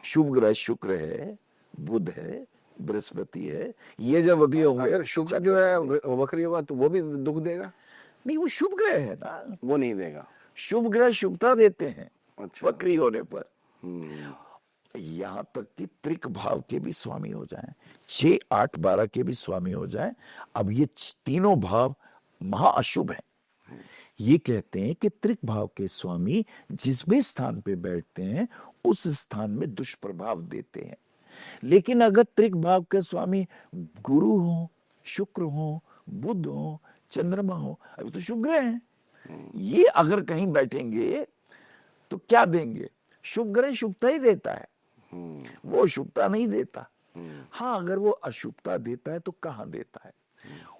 शुभ ग्रह शुक्र है, बुध है, बृहस्पति है, ये जब वक्री होंगे, अगर शुक्र जो है वक्री होगा तो वो भी दुख देगा। नहीं, वो शुभ ग्रह है ना, वो नहीं देगा। शुभ ग्रह शुभता देते हैं। अच्छा, वक्री होने पर यहां तक कि त्रिक भाव के भी स्वामी हो जाएं, 6, 8, 12 के भी स्वामी हो जाएं। अब ये तीनों भाव महाअशुभ हैं। ये कहते हैं कि त्रिक भाव के स्वामी जिस भी स्थान पे बैठते हैं उस स्थान में दुष्प्रभाव देते हैं। लेकिन अगर त्रिक भाव के स्वामी गुरु हो, शुक्र हो, बुध हो, चंद्रमा हो, अभी तो शुभ ग्रह हैं, ये अगर कहीं बैठेंगे तो क्या देंगे? शुभ ग्रह शुभता ही देता है, वो शुभता नहीं देता। हाँ, अगर वो अशुभता देता है तो कहाँ देता है?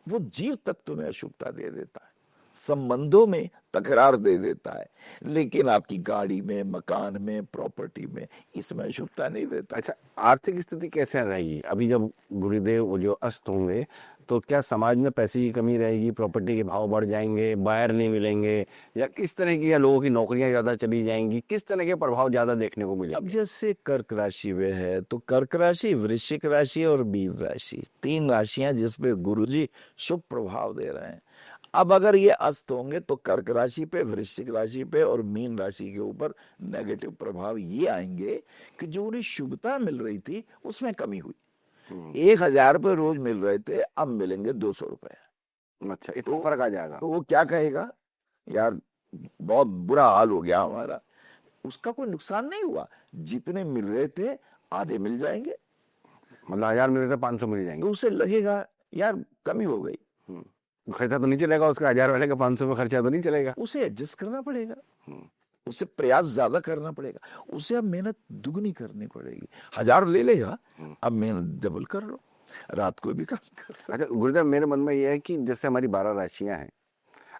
वो जीव तत्व में अशुभता दे देता है, संबंधों में तकरार दे देता है, लेकिन आपकी गाड़ी में, मकान में, प्रॉपर्टी में इसमें अशुभता नहीं देता। अच्छा, आर्थिक स्थिति कैसे रहेगी अभी जब गुरुदेव वो जो अस्त होंगे, तो क्या समाज में पैसे की कमी रहेगी, प्रॉपर्टी के भाव बढ़ जाएंगे, बायर नहीं मिलेंगे, या किस तरह की, या लोगों की नौकरियां ज्यादा चली जाएंगी, किस तरह के प्रभाव ज्यादा देखने को अब मिलेंगे? जैसे कर्क राशि में है तो कर्क राशि, वृश्चिक राशि और मीन राशि, तीन राशियां जिसपे गुरुजी शुभ प्रभाव दे रहे हैं। अब अगर ये अस्त होंगे तो कर्क राशि पे, वृश्चिक राशि पे और मीन राशि के ऊपर नेगेटिव प्रभाव ये आएंगे कि जो उन्हें शुभता मिल रही थी उसमें कमी हुई। 1,000 रुपये रोज मिल रहे थे, अब मिलेंगे 200 रुपये। अच्छा, इतना फर्क आ जाएगा। तो वो क्या कहेगा, यार बहुत बुरा हाल हो गया हमारा। उसका कोई नुकसान नहीं हुआ, जितने मिल रहे थे आधे मिल जाएंगे, मतलब 1000 मिल रहे थे 500 मिल जाएंगे। तो उसे लगेगा यार कमी हो गई। खर्चा तो नहीं चलेगा उसका, 1000 वाले का 500 में खर्चा तो नहीं चलेगा। उसे एडजस्ट करना पड़ेगा, उसे प्रयास ज्यादा करना पड़ेगा, उसे अब मेहनत दुगनी करनी पड़ेगी। 1000 ले लेगा, अब मेहनत डबल कर लो, रात को भी काम कर लो। अच्छा गुरुदेव, मेरे मन में ये है कि जैसे हमारी 12 राशियां हैं,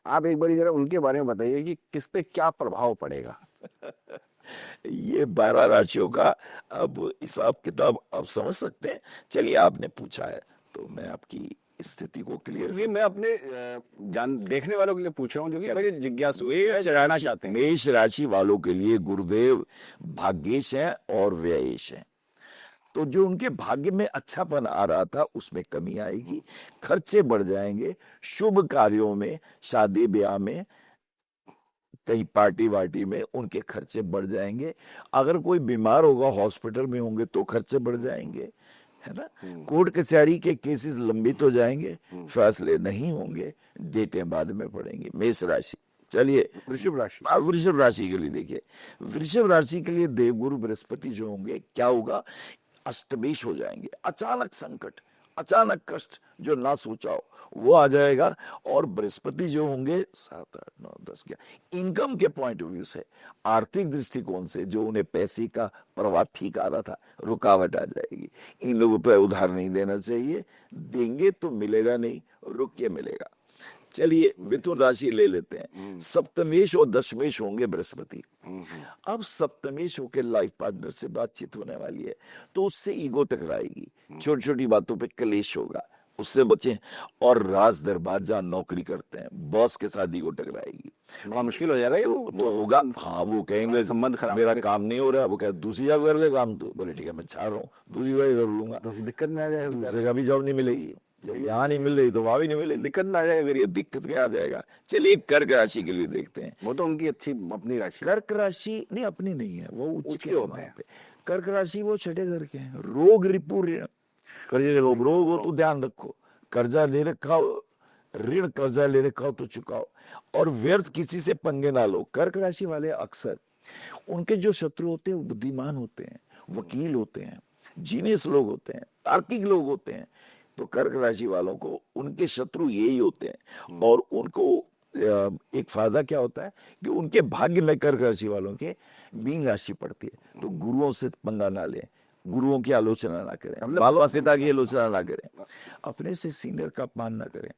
आप एक बार जरा उनके बारे में बताइए कि किस पे क्या प्रभाव पड़ेगा। ये 12 राशियों का अब हिसाब किताब आप समझ सकते हैं। चलिए, आपने पूछा है तो मैं आपकी स्थिति को क्लियर, ये मैं अपने जान देखने वालों के लिए पूछ रहा हूँ, जो कि बड़े जिज्ञासु हैं, जानना चाहते हैं। मेष राशि वालों के लिए गुरुदेव भाग्येश है और व्ययेश है। तो जो उनके भाग्य में अच्छापन आ रहा था उसमें कमी आएगी, खर्चे बढ़ जाएंगे, शुभ कार्यों में, शादी ब्याह में, कहीं पार्टी वार्टी में उनके खर्चे बढ़ जाएंगे। अगर कोई बीमार होगा, हॉस्पिटल में होंगे तो खर्चे बढ़ जाएंगे, है ना। कोर्ट कचहरी के केसेस लंबित हो जाएंगे, फैसले नहीं होंगे, डेटें बाद में पड़ेंगी। मेष राशि। चलिए वृषभ राशि। वृषभ राशि के लिए देखिए, वृषभ राशि के लिए देवगुरु बृहस्पति जो होंगे, क्या होगा, अष्टमेश हो जाएंगे। अचानक संकट, अचानक कष्ट जो ना सोचा हो वो आ जाएगा। और बृहस्पति जो होंगे 7, 8, 9, 10, 11 इनकम के पॉइंट ऑफ व्यू से, आर्थिक दृष्टिकोण से जो उन्हें पैसे का प्रवाह ठीक आ रहा था, रुकावट आ जाएगी। इन लोगों पर उधार नहीं देना चाहिए, देंगे तो मिलेगा नहीं, रुक के मिलेगा। चलिए मिथुन राशि ले लेते हैं। सप्तमेश और दशमेश होंगे बृहस्पति। अब सप्तमेश होकर लाइफ पार्टनर से बातचीत होने वाली है, तो उससे ईगो टकराएगी, छोटी छोटी बातों पे कलेश होगा, उससे बचें। और राज दरबार जहाँ नौकरी करते हैं, बॉस के साथ ईगो टकराएगी, बड़ा मुश्किल हो जाएगा ये। वो तो होगा। हाँ, वो कहेंगे संबंध खराब, मेरा काम नहीं हो रहा, वो कहे दूसरी जगह कर ले काम, तो बोले ठीक है मैं चाह रहा हूँ दूसरी जगह कर लूंगा, तो दिक्कत में आ जाएगा। दूसरी जगह भी जॉब नहीं मिलेगी, जब यहाँ नहीं मिल रही तो वहां भी नहीं मिलेगी, दिक्कत ना आ जाएगा। अगर ये दिक्कत क्या आ जाएगा। चलिए कर्क राशि के लिए देखते हैं। वो तो उनकी अच्छी अपनी राशि। कर्क राशि नहीं, अपनी नहीं है, वो उच्च के होते हैं। पे। कर्क राशि वो छठे घर के हैं। रोग रिपु ऋण, कर्जे रोग हो तो ध्यान रखो, कर्जा ले रखा हो, ऋण कर्जा ले रखा हो तो चुकाओ, और व्यर्थ किसी से पंगे ना लो। कर्क राशि वाले अक्सर उनके जो शत्रु होते हैं बुद्धिमान होते हैं, वकील होते हैं, जीनियस लोग होते हैं, तार्किक लोग होते हैं। तो कर्क राशि वालों को उनके शत्रु यही होते हैं। और उनको एक फायदा क्या होता है कि उनके भाग्य में कर्क राशि वालों के मीन राशि पड़ती है, तो गुरुओं से पंगा ना लें, गुरुओं की आलोचना ना करें, बाल सीता की आलोचना ना करें, अपने से सीनियर का अपमान ना करें।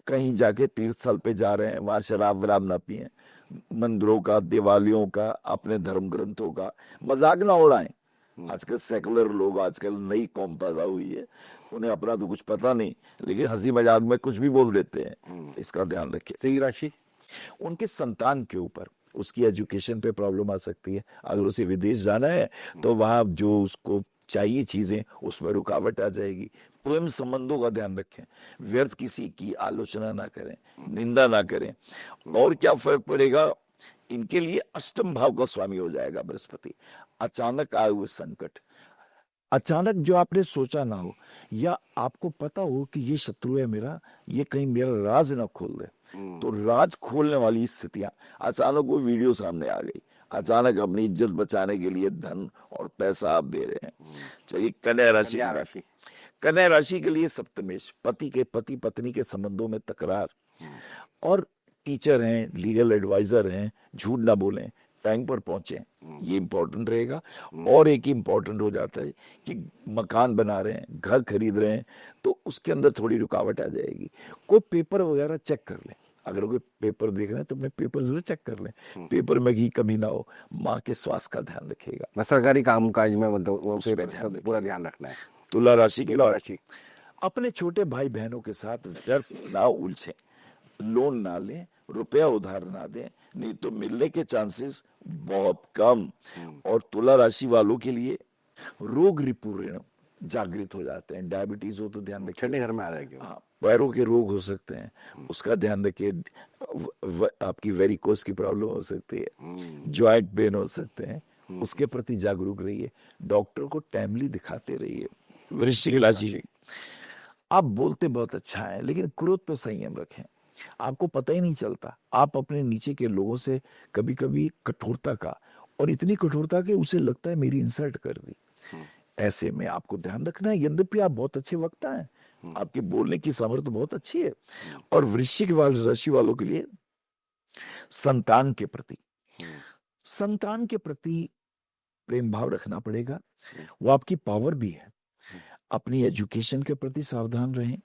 कहीं जाके तीर्थ स्थल पे जा रहे हैं, वहां शराब वराब ना पिए, मंदिरों का, दिवालियों का, अपने धर्म ग्रंथों का मजाक ना उड़ाएं। आजकल सेकुलर लोग, आजकल नई कौम पैदा हुई है, उन्हें अपना तो कुछ पता नहीं, लेकिन हंसी मजाक में कुछ भी बोल देते हैं, इसका ध्यान रखिए। सिंह राशि। उनके संतान के ऊपर, उसकी एजुकेशन पे प्रॉब्लम आ सकती है। अगर उसे विदेश जाना है तो वहां जो उसको चाहिए चीजें, उसमें रुकावट आ जाएगी। प्रेम संबंधों का ध्यान रखें, व्यर्थ किसी की आलोचना ना करें, निंदा ना करें। और क्या फर्क पड़ेगा, इनके लिए अष्टम भाव का स्वामी हो जाएगा बृहस्पति। अचानक आए हुए संकट, अचानक जो आपने सोचा ना हो, या आपको पता हो कि ये शत्रु है मेरा, ये कहीं मेरा राज ना खोल दे, तो राज खोलने वाली स्थितियां, अचानक वो वीडियो सामने आ गई, अचानक अपनी इज्जत बचाने के लिए धन और पैसा आप दे रहे हैं। चलिए कन्या राशि। कन्या राशि के लिए सप्तमेश, पति पत्नी के संबंधों में तकरार, और टीचर हैं, लीगल एडवाइजर हैं, झूठ ना बोलें, टाइम पर पहुंचे, ये इंपॉर्टेंट रहेगा। और एक इम्पोर्टेंट हो जाता है कि मकान बना रहे हैं, घर खरीद रहे हैं, तो उसके अंदर थोड़ी रुकावट आ जाएगी। कोई पेपर वगैरह चेक कर लें, अगर कोई पेपर देख रहे हैं तो अपने पेपर जरूर चेक कर लें, पेपर में ही कमी ना हो। माँ के स्वास्थ्य का ध्यान रखिएगा, मैं सरकारी काम काज में मतलब वो उस पे पेपर ध्यान का पूरा ध्यान रखना है। तुला राशि के तुला लिए राशि, अपने छोटे भाई बहनों के साथ व्यर्थ ना उलझे, लोन ना लें, रुपया उधार ना दें, नहीं तो मिलने के चांसेस बहुत कम। और तुला राशि वालों के लिए रोग रिपुण जागृत हो जाते हैं। डायबिटीज हो तो ध्यान रखिए, छठे घर में आ रहा है क्यों? हाँ, पैरों के रोग हो सकते हैं, उसका ध्यान रखिए। आपकी वेरिकोस की प्रॉब्लम हो सकती है, जॉइंट पेन हो सकते हैं, उसके प्रति जागरूक रहिए। डॉक्टर को टाइमली दिखाते रहिए। वृश्चिक राशि, आप बोलते बहुत अच्छा है, लेकिन क्रोध पे संयम रखें। आपको पता ही नहीं चलता, आप अपने नीचे के लोगों से कभी कभी कठोरता का, और इतनी कठोरता कि उसे लगता है मेरी इंसल्ट कर दी। ऐसे में आपको ध्यान रखना है। यद्यपि आप बहुत अच्छे वक्ता हैं, आपके बोलने की सामर्थ्य बहुत अच्छी है। और वृश्चिक राशि वालों के लिए संतान के प्रति, संतान के प्रति प्रेम भाव रखना पड़ेगा। वो आपकी पावर भी है। अपनी एजुकेशन के प्रति सावधान रहें।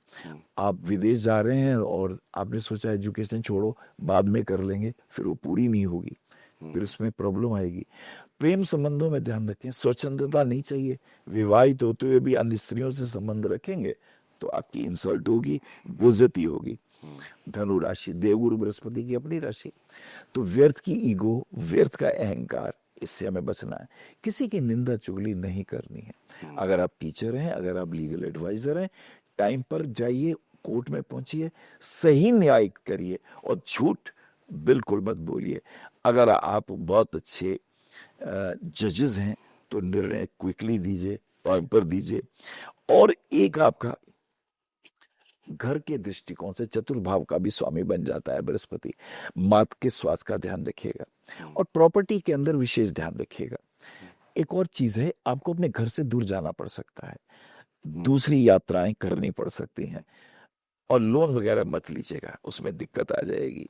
आप विदेश जा रहे हैं और आपने सोचा एजुकेशन छोड़ो, बाद में कर लेंगे, फिर वो पूरी नहीं होगी, फिर उसमें प्रॉब्लम आएगी। प्रेम संबंधों में ध्यान रखें, स्वच्छंदता नहीं चाहिए। विवाहित होते हुए भी अन्य स्त्रियों से संबंध रखेंगे तो आपकी इंसल्ट होगी, बेइज्जती होगी। धनु राशि, देवगुरु बृहस्पति की अपनी राशि, तो व्यर्थ की ईगो, व्यर्थ का अहंकार, इससे हमें बचना है। किसी की निंदा चुगली नहीं करनी है। अगर आप टीचर हैं, अगर आप लीगल एडवाइजर हैं, टाइम पर जाइए, कोर्ट में पहुंचिए, सही न्याय करिए और झूठ बिल्कुल मत बोलिए। अगर आप बहुत अच्छे जजेस हैं तो निर्णय क्विकली दीजिए, टाइम पर दीजिए। और एक आपका घर के दृष्टिकोण से चतुर्भाव का भी स्वामी बन जाता है बृहस्पति। माता के स्वास्थ्य का ध्यान रखिएगा और प्रॉपर्टी के अंदर विशेष ध्यान रखिएगा। एक और चीज है, आपको अपने घर से दूर जाना पड़ सकता है, दूसरी यात्राएं करनी पड़ सकती हैं, और लोन वगैरह मत लीजिएगा, उसमें दिक्कत आ जाएगी।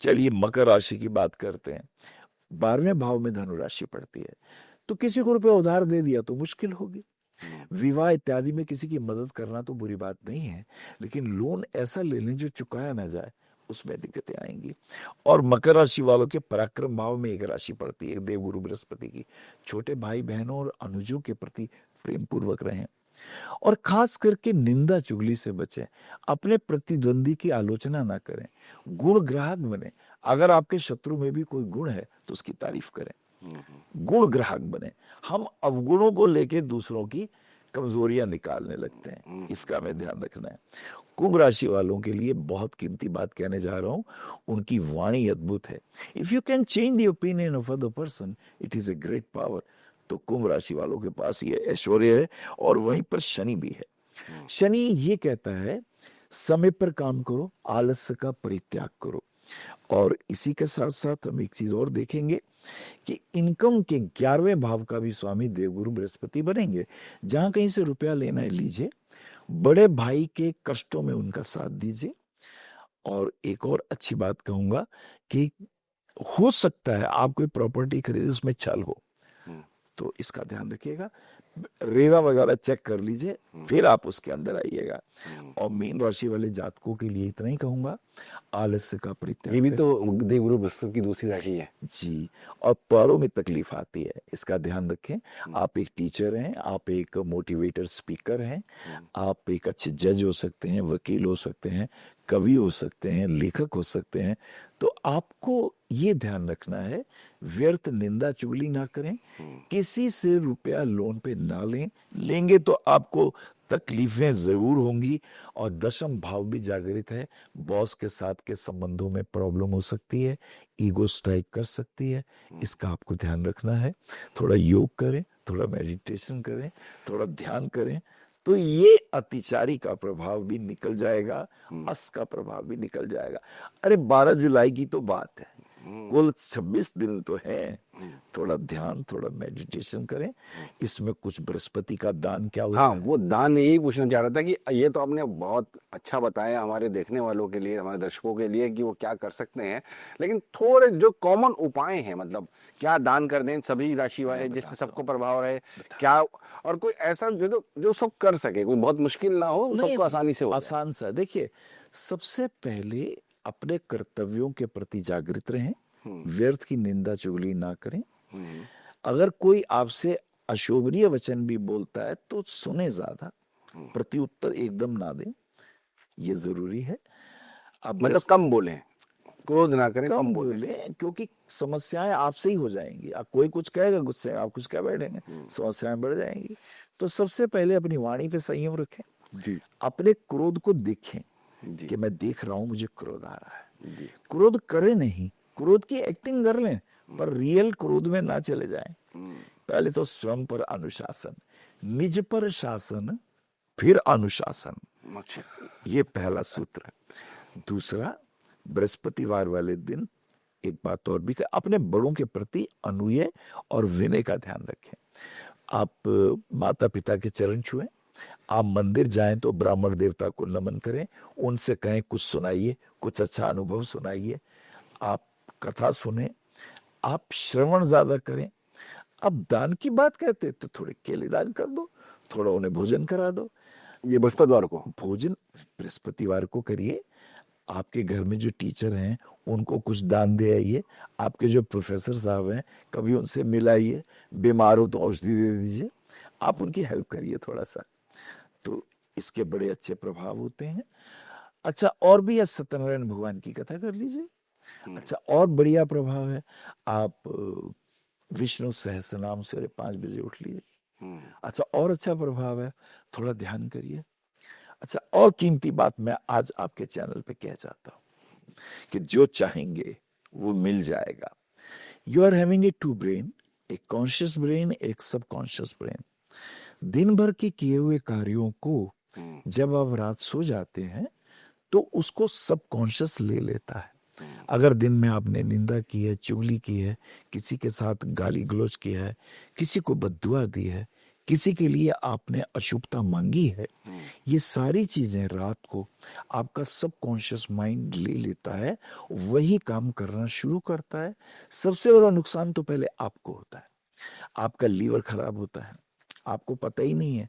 चलिए मकर राशि की बात करते हैं। 12वें भाव में धनु राशि पड़ती है, तो किसी को रुपया उधार दे दिया तो मुश्किल होगी। विवाह इत्यादि में किसी की मदद करना तो बुरी बात नहीं है, लेकिन लोन ऐसा ले लें जो चुकाया ना जाए, उसमें दिक्कतें आएंगी। और मकर राशि वालों के पराक्रम भाव में एक राशि पड़ती है देवगुरु बृहस्पति की। छोटे भाई बहनों और अनुजों के प्रति प्रेम पूर्वक रहें, और खास करके निंदा चुगली से बचें। अपने प्रतिद्वंदी की आलोचना ना करें, गुण ग्राहक बने। अगर आपके शत्रु में भी कोई गुण है तो उसकी तारीफ करें, गुण ग्राहक बने। हम अवगुणों को लेके दूसरों की कमजोरियां निकालने लगते हैं, इसका हमें ध्यान रखना है। कुंभ राशि वालों के लिए बहुत कीमती बात कहने जा रहा हूं, उनकी वाणी अद्भुत है। If you can change the opinion of other person, it is a great power. तो कुंभ राशि वालों के पास ये ऐश्वर्य है, और वहीं पर शनि भी है। शनि ये कहता है समय पर काम करो, आलस्य का परित्याग करो। और इसी के साथ साथ हम एक चीज और देखेंगे कि इनकम के 11वें भाव का भी स्वामी देवगुरु बृहस्पति बनेंगे। जहां कहीं से रुपया लेना है लीजिए, बड़े भाई के कष्टों में उनका साथ दीजिए। और एक और अच्छी बात कहूंगा कि हो सकता है आप कोई प्रॉपर्टी खरीदे उसमें छल हो, तो इसका ध्यान रखिएगा। रेवा वगैरह चेक कर लीजिए, फिर आप उसके अंदर आइएगा। और मीन राशि वाले जातकों के लिए इतना ही कहूंगा, आलस्य का परित्याग। ये भी तो देवगुरु बृहस्पति की दूसरी राशि है जी। और पैरों में तकलीफ आती है, इसका ध्यान रखें। आप एक टीचर हैं, आप एक मोटिवेटर स्पीकर हैं, आप एक अच्छे जज हो सकते हैं, वकील हो सकते हैं, कवि हो सकते हैं, लेखक हो सकते हैं। तो आपको ये ध्यान रखना है, व्यर्थ निंदा चुगली ना करें, किसी से रुपया लोन पे ना लें, लेंगे तो आपको तकलीफें जरूर होंगी। और दशम भाव भी जागृत है, बॉस के साथ के संबंधों में प्रॉब्लम हो सकती है, ईगो स्ट्राइक कर सकती है, इसका आपको ध्यान रखना है। थोड़ा योग करें, थोड़ा मेडिटेशन करें, थोड़ा ध्यान करें, तो ये अतिचारी का प्रभाव भी निकल जाएगा, अस का प्रभाव भी निकल जाएगा। अरे 12 जुलाई की तो बात है, कुल 26 दिन तो है। थोड़ा ध्यान, थोड़ा मेडिटेशन करें। इसमें कुछ बृहस्पति का दान क्या होता हाँ, है? वो दान यही पूछना चाह रहा था कि ये तो आपने बहुत अच्छा बताया हमारे देखने वालों के लिए, हमारे दर्शकों के लिए कि वो क्या कर सकते हैं, लेकिन थोड़े जो कॉमन उपाय हैं, मतलब क्या दान कर दें सभी राशि मैं वाले जिससे बताता सबको हूँ, प्रभाव रहे, बता क्या, और कोई ऐसा जो सब कर सके, कोई बहुत मुश्किल ना हो, नहीं, सबको आसानी से हो जाए। आसान सा। देखिए, सबसे पहले अपने कर्तव्यों के प्रति जागृत रहें, व्यर्थ की निंदा चुगली ना करें। हम्म। अगर कोई आपसे अशोभनीय वचन भी बोलता है तो सुने ज्यादा, प्रत्युत्तर एकदम ना दें, ये जरूरी है। अब मतलब कम बोले, क्रोध ना करें, कम कम बोले। बोले, क्योंकि समस्याएं आपसे ही हो जाएंगी। आप कोई कुछ कहेगा गुस्से में, आप कुछ कह बैठेंगे, समस्याएं बढ़ जाएंगी। तो सबसे पहले अपनी वाणी पे संयम रखें, जी। अपने क्रोध को देखें जी। कि मैं देख रहा हूं मुझे क्रोध आ रहा है। जी। क्रोध करें नहीं, क्रोध की एक्टिंग कर लें, पर रियल क्रोध में ना चले जाएं। पहले तो स्वयं पर अनुशासन, निज पर शासन, फिर अनुशासन, अच्छा। ये पहला सूत्र है। दूसरा, बृहस्पतिवार वाले दिन एक बात और भी है, अपने बड़ों के प्रति अनुय और विनय का ध्यान रखें। आप माता पिता के चरण छुएं, आप मंदिर जाएं तो ब्राह्मण देवता को नमन करें, उनसे कहें कुछ सुनाइए, कुछ अच्छा अनुभव सुनाइए। आप कथा सुने, आप श्रवण ज्यादा करें। अब दान की बात कहते तो थोड़े केले दान कर दो, थोड़ा उन्हें भोजन करा दो। ये बृहस्पतिवार को। भोजन बृहस्पतिवार को करिए। आपके घर में जो टीचर हैं उनको कुछ दान दे आइए। आपके जो प्रोफेसर साहब हैं कभी उनसे मिलाइए। बीमार हो तो औषधि दे दीजिए। आप उनकी हेल्प करिए थोड़ा सा, तो इसके बड़े अच्छे प्रभाव होते हैं। अच्छा, और भी सत्यनारायण भगवान की कथा कर लीजिए। अच्छा, और बढ़िया प्रभाव है, आप विष्णु सहस्त्र नाम सवेरे 5 बजे उठ लीजिए। अच्छा, और अच्छा प्रभाव है, थोड़ा ध्यान करिए। अच्छा, और कीमती बात मैं आज आपके चैनल पे कह चाहता हूं कि जो चाहेंगे वो मिल जाएगा। You are having a two brain, एक कॉन्शियस ब्रेन, एक सब कॉन्शियस ब्रेन। दिन भर के किए हुए कार्यों को जब आप रात सो जाते हैं तो उसको सब कॉन्शियस ले लेता है। अगर दिन में आपने निंदा की है, चुगली की है, किसी के साथ गाली गलौज किया है, किसी को बद्दुआ दी है, किसी के लिए आपने अशुभता मांगी है, ये सारी चीजें रात को आपका सब कॉन्शियस माइंड ले लेता है, वही काम करना शुरू करता है। सबसे बड़ा नुकसान तो पहले आपको होता है, आपका लीवर खराब होता है, आपको पता ही नहीं है।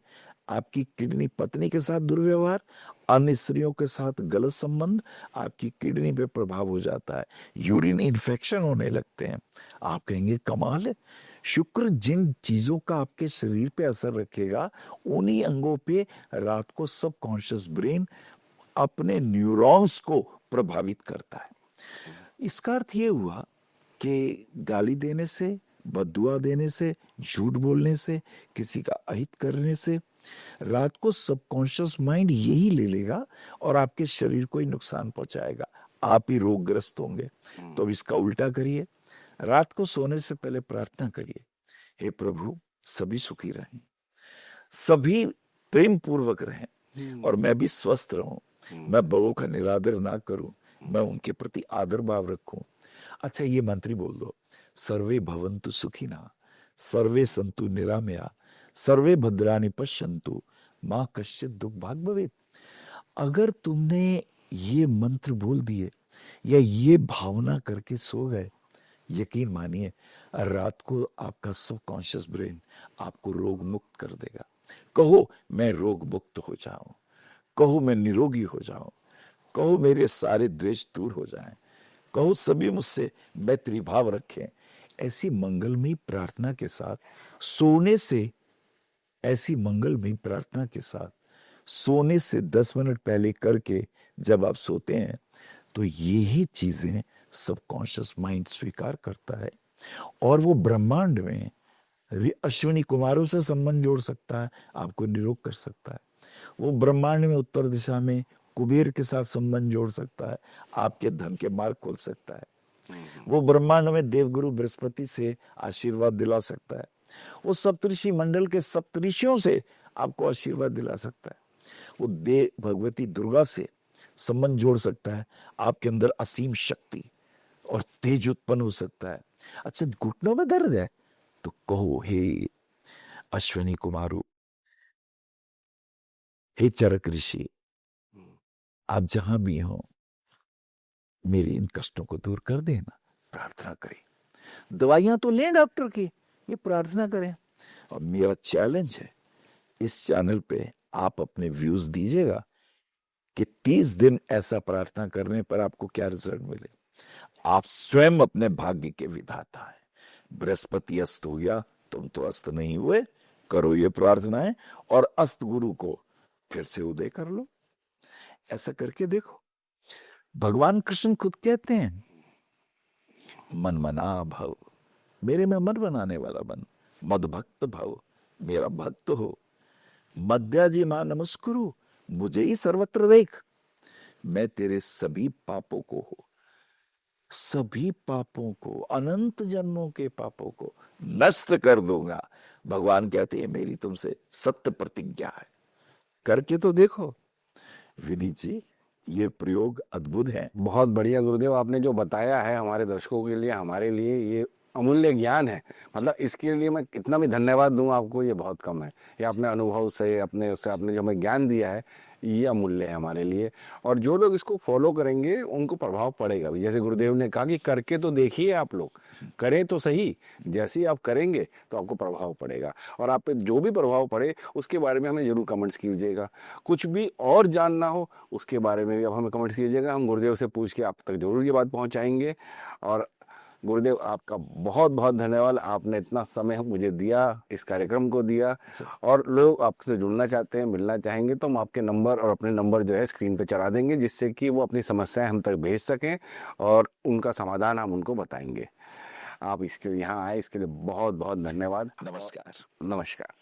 आपकी किडनी, पत्नी के साथ दुर्व्यवहार, अन्य स्त्रियों के साथ गलत संबंध, आपकी किडनी पे प्रभाव हो जाता है, यूरिन इन्फेक्शन होने लगते हैं। आप कहेंगे कमाल है, शुक्र जिन चीजों का आपके शरीर पे असर रखेगा उन्हीं अंगों पे रात को सब कॉन्शियस ब्रेन अपने न्यूरॉन्स को प्रभावित करता है। इसका अर्थ ये हुआ कि गाली देने से, बद्दुआ देने से, झूठ बोलने से, किसी का अहित करने से रात को सबकॉन्शियस माइंड यही ले लेगा और आपके शरीर को ही नुकसान पहुंचाएगा, आप ही रोगग्रस्त होंगे। तो अब इसका उल्टा करिए, रात को सोने से पहले प्रार्थना करिए, हे प्रभु सभी सुखी रहें, सभी प्रेम पूर्वक रहें और मैं भी स्वस्थ रहूं, मैं बड़ों का निरादर ना करूं, मैं उनके प्रति आदर भाव रखूं। अच्छा, ये मंत्री बोल दो, सर्वे भवन्तु सुखिनः, सर्वे सन्तु निरामया, सर्वे भद्राणि पश्यन्तु, मां कश्चित् दुख भाग भवेत्। अगर तुमने ये मंत्र बोल दिए या ये भावना करके सो गए, यकीन मानिए रात को आपका सब कॉन्शियस ब्रेन आपको रोग मुक्त कर देगा। कहो मैं रोग मुक्त हो जाऊं, कहो मैं निरोगी हो जाऊं, कहो मेरे सारे द्वेष दूर हो जाएं, कहो सभी मुझसे मैत्री भाव रखें। ऐसी मंगलमयी प्रार्थना के साथ सोने से, ऐसी मंगलमयी प्रार्थना के साथ सोने से 10 मिनट पहले करके जब आप सोते हैं तो यही चीजें सबकॉन्शियस माइंड स्वीकार करता है और वो ब्रह्मांड में अश्विनी कुमारों से संबंध जोड़ सकता है, आपको निरोग कर सकता है। वो ब्रह्मांड में उत्तर दिशा में कुबेर के साथ संबंध जोड़ सकता है, आपके धन के मार्ग खोल सकता है। वो ब्रह्मांड में देवगुरु बृहस्पति से आशीर्वाद दिला सकता है। वो सप्तऋषि मंडल के सप्तऋषियों से आपको आशीर्वाद दिला सकता है। वो देव भगवती दुर्गा से संबंध जोड़ सकता है, आपके अंदर असीम शक्ति और तेज उत्पन्न हो सकता है। अच्छा, घुटनों में दर्द है तो कहो, हे अश्विनी कुमारू, हे चरक ऋषि, आप जहां भी हो मेरे इन कष्टों को दूर कर देना। प्रार्थना करें, दवाइयां तो लें डॉक्टर की, ये प्रार्थना करें। और मेरा चैलेंज है, इस चैनल पे आप अपने व्यूज दीजिएगा कि 30 दिन ऐसा प्रार्थना करने पर आपको क्या रिजल्ट मिले। आप स्वयं अपने भाग्य के विधाता है। बृहस्पति अस्त हो गया, तुम तो अस्त नहीं हुए, करो ये प्रार्थनाएं और अस्त गुरु को फिर से उदय कर लो। ऐसा करके देखो। भगवान कृष्ण खुद कहते हैं, मन मना भव, मेरे में मन बनाने वाला बन, मद भक्त भव, मेरा भक्त हो, मध्याजी मां नमस्कुरु, मुझे ही सर्वत्र देख, मैं तेरे सभी पापों को हो, सभी पापों को, अनंत जन्मों के पापों को नष्ट कर दूंगा। भगवान कहते हैं, मेरी तुमसे सत्य प्रतिज्ञा है। करके तो देखो विनीत जी, ये प्रयोग अद्भुत है। बहुत बढ़िया गुरुदेव, आपने जो बताया है हमारे दर्शकों के लिए, हमारे लिए ये अमूल्य ज्ञान है। मतलब इसके लिए मैं कितना भी धन्यवाद दूं आपको, ये बहुत कम है। ये अपने अनुभव से, अपने उससे आपने जो हमें ज्ञान दिया है, ये अमूल्य है हमारे लिए। और जो लोग इसको फॉलो करेंगे उनको प्रभाव पड़ेगा भी। जैसे गुरुदेव ने कहा कि करके तो देखिए, आप लोग करें तो सही, जैसे ही आप करेंगे तो आपको प्रभाव पड़ेगा। और आप पे जो भी प्रभाव पड़े उसके बारे में हमें जरूर कमेंट्स कीजिएगा। कुछ भी और जानना हो उसके बारे में भी आप हमें कमेंट्स कीजिएगा, हम गुरुदेव से पूछ के आप तक जरूर ये बात पहुंचाएंगे। और गुरुदेव आपका बहुत बहुत धन्यवाद, आपने इतना समय मुझे दिया, इस कार्यक्रम को दिया। और लोग आपसे जुड़ना चाहते हैं, मिलना चाहेंगे तो हम आपके नंबर और अपने नंबर जो है स्क्रीन पे चला देंगे, जिससे कि वो अपनी समस्याएं हम तक भेज सकें और उनका समाधान हम उनको बताएंगे। आप इसके यहाँ आए, इसके लिए बहुत बहुत धन्यवाद। नमस्कार। नमस्कार।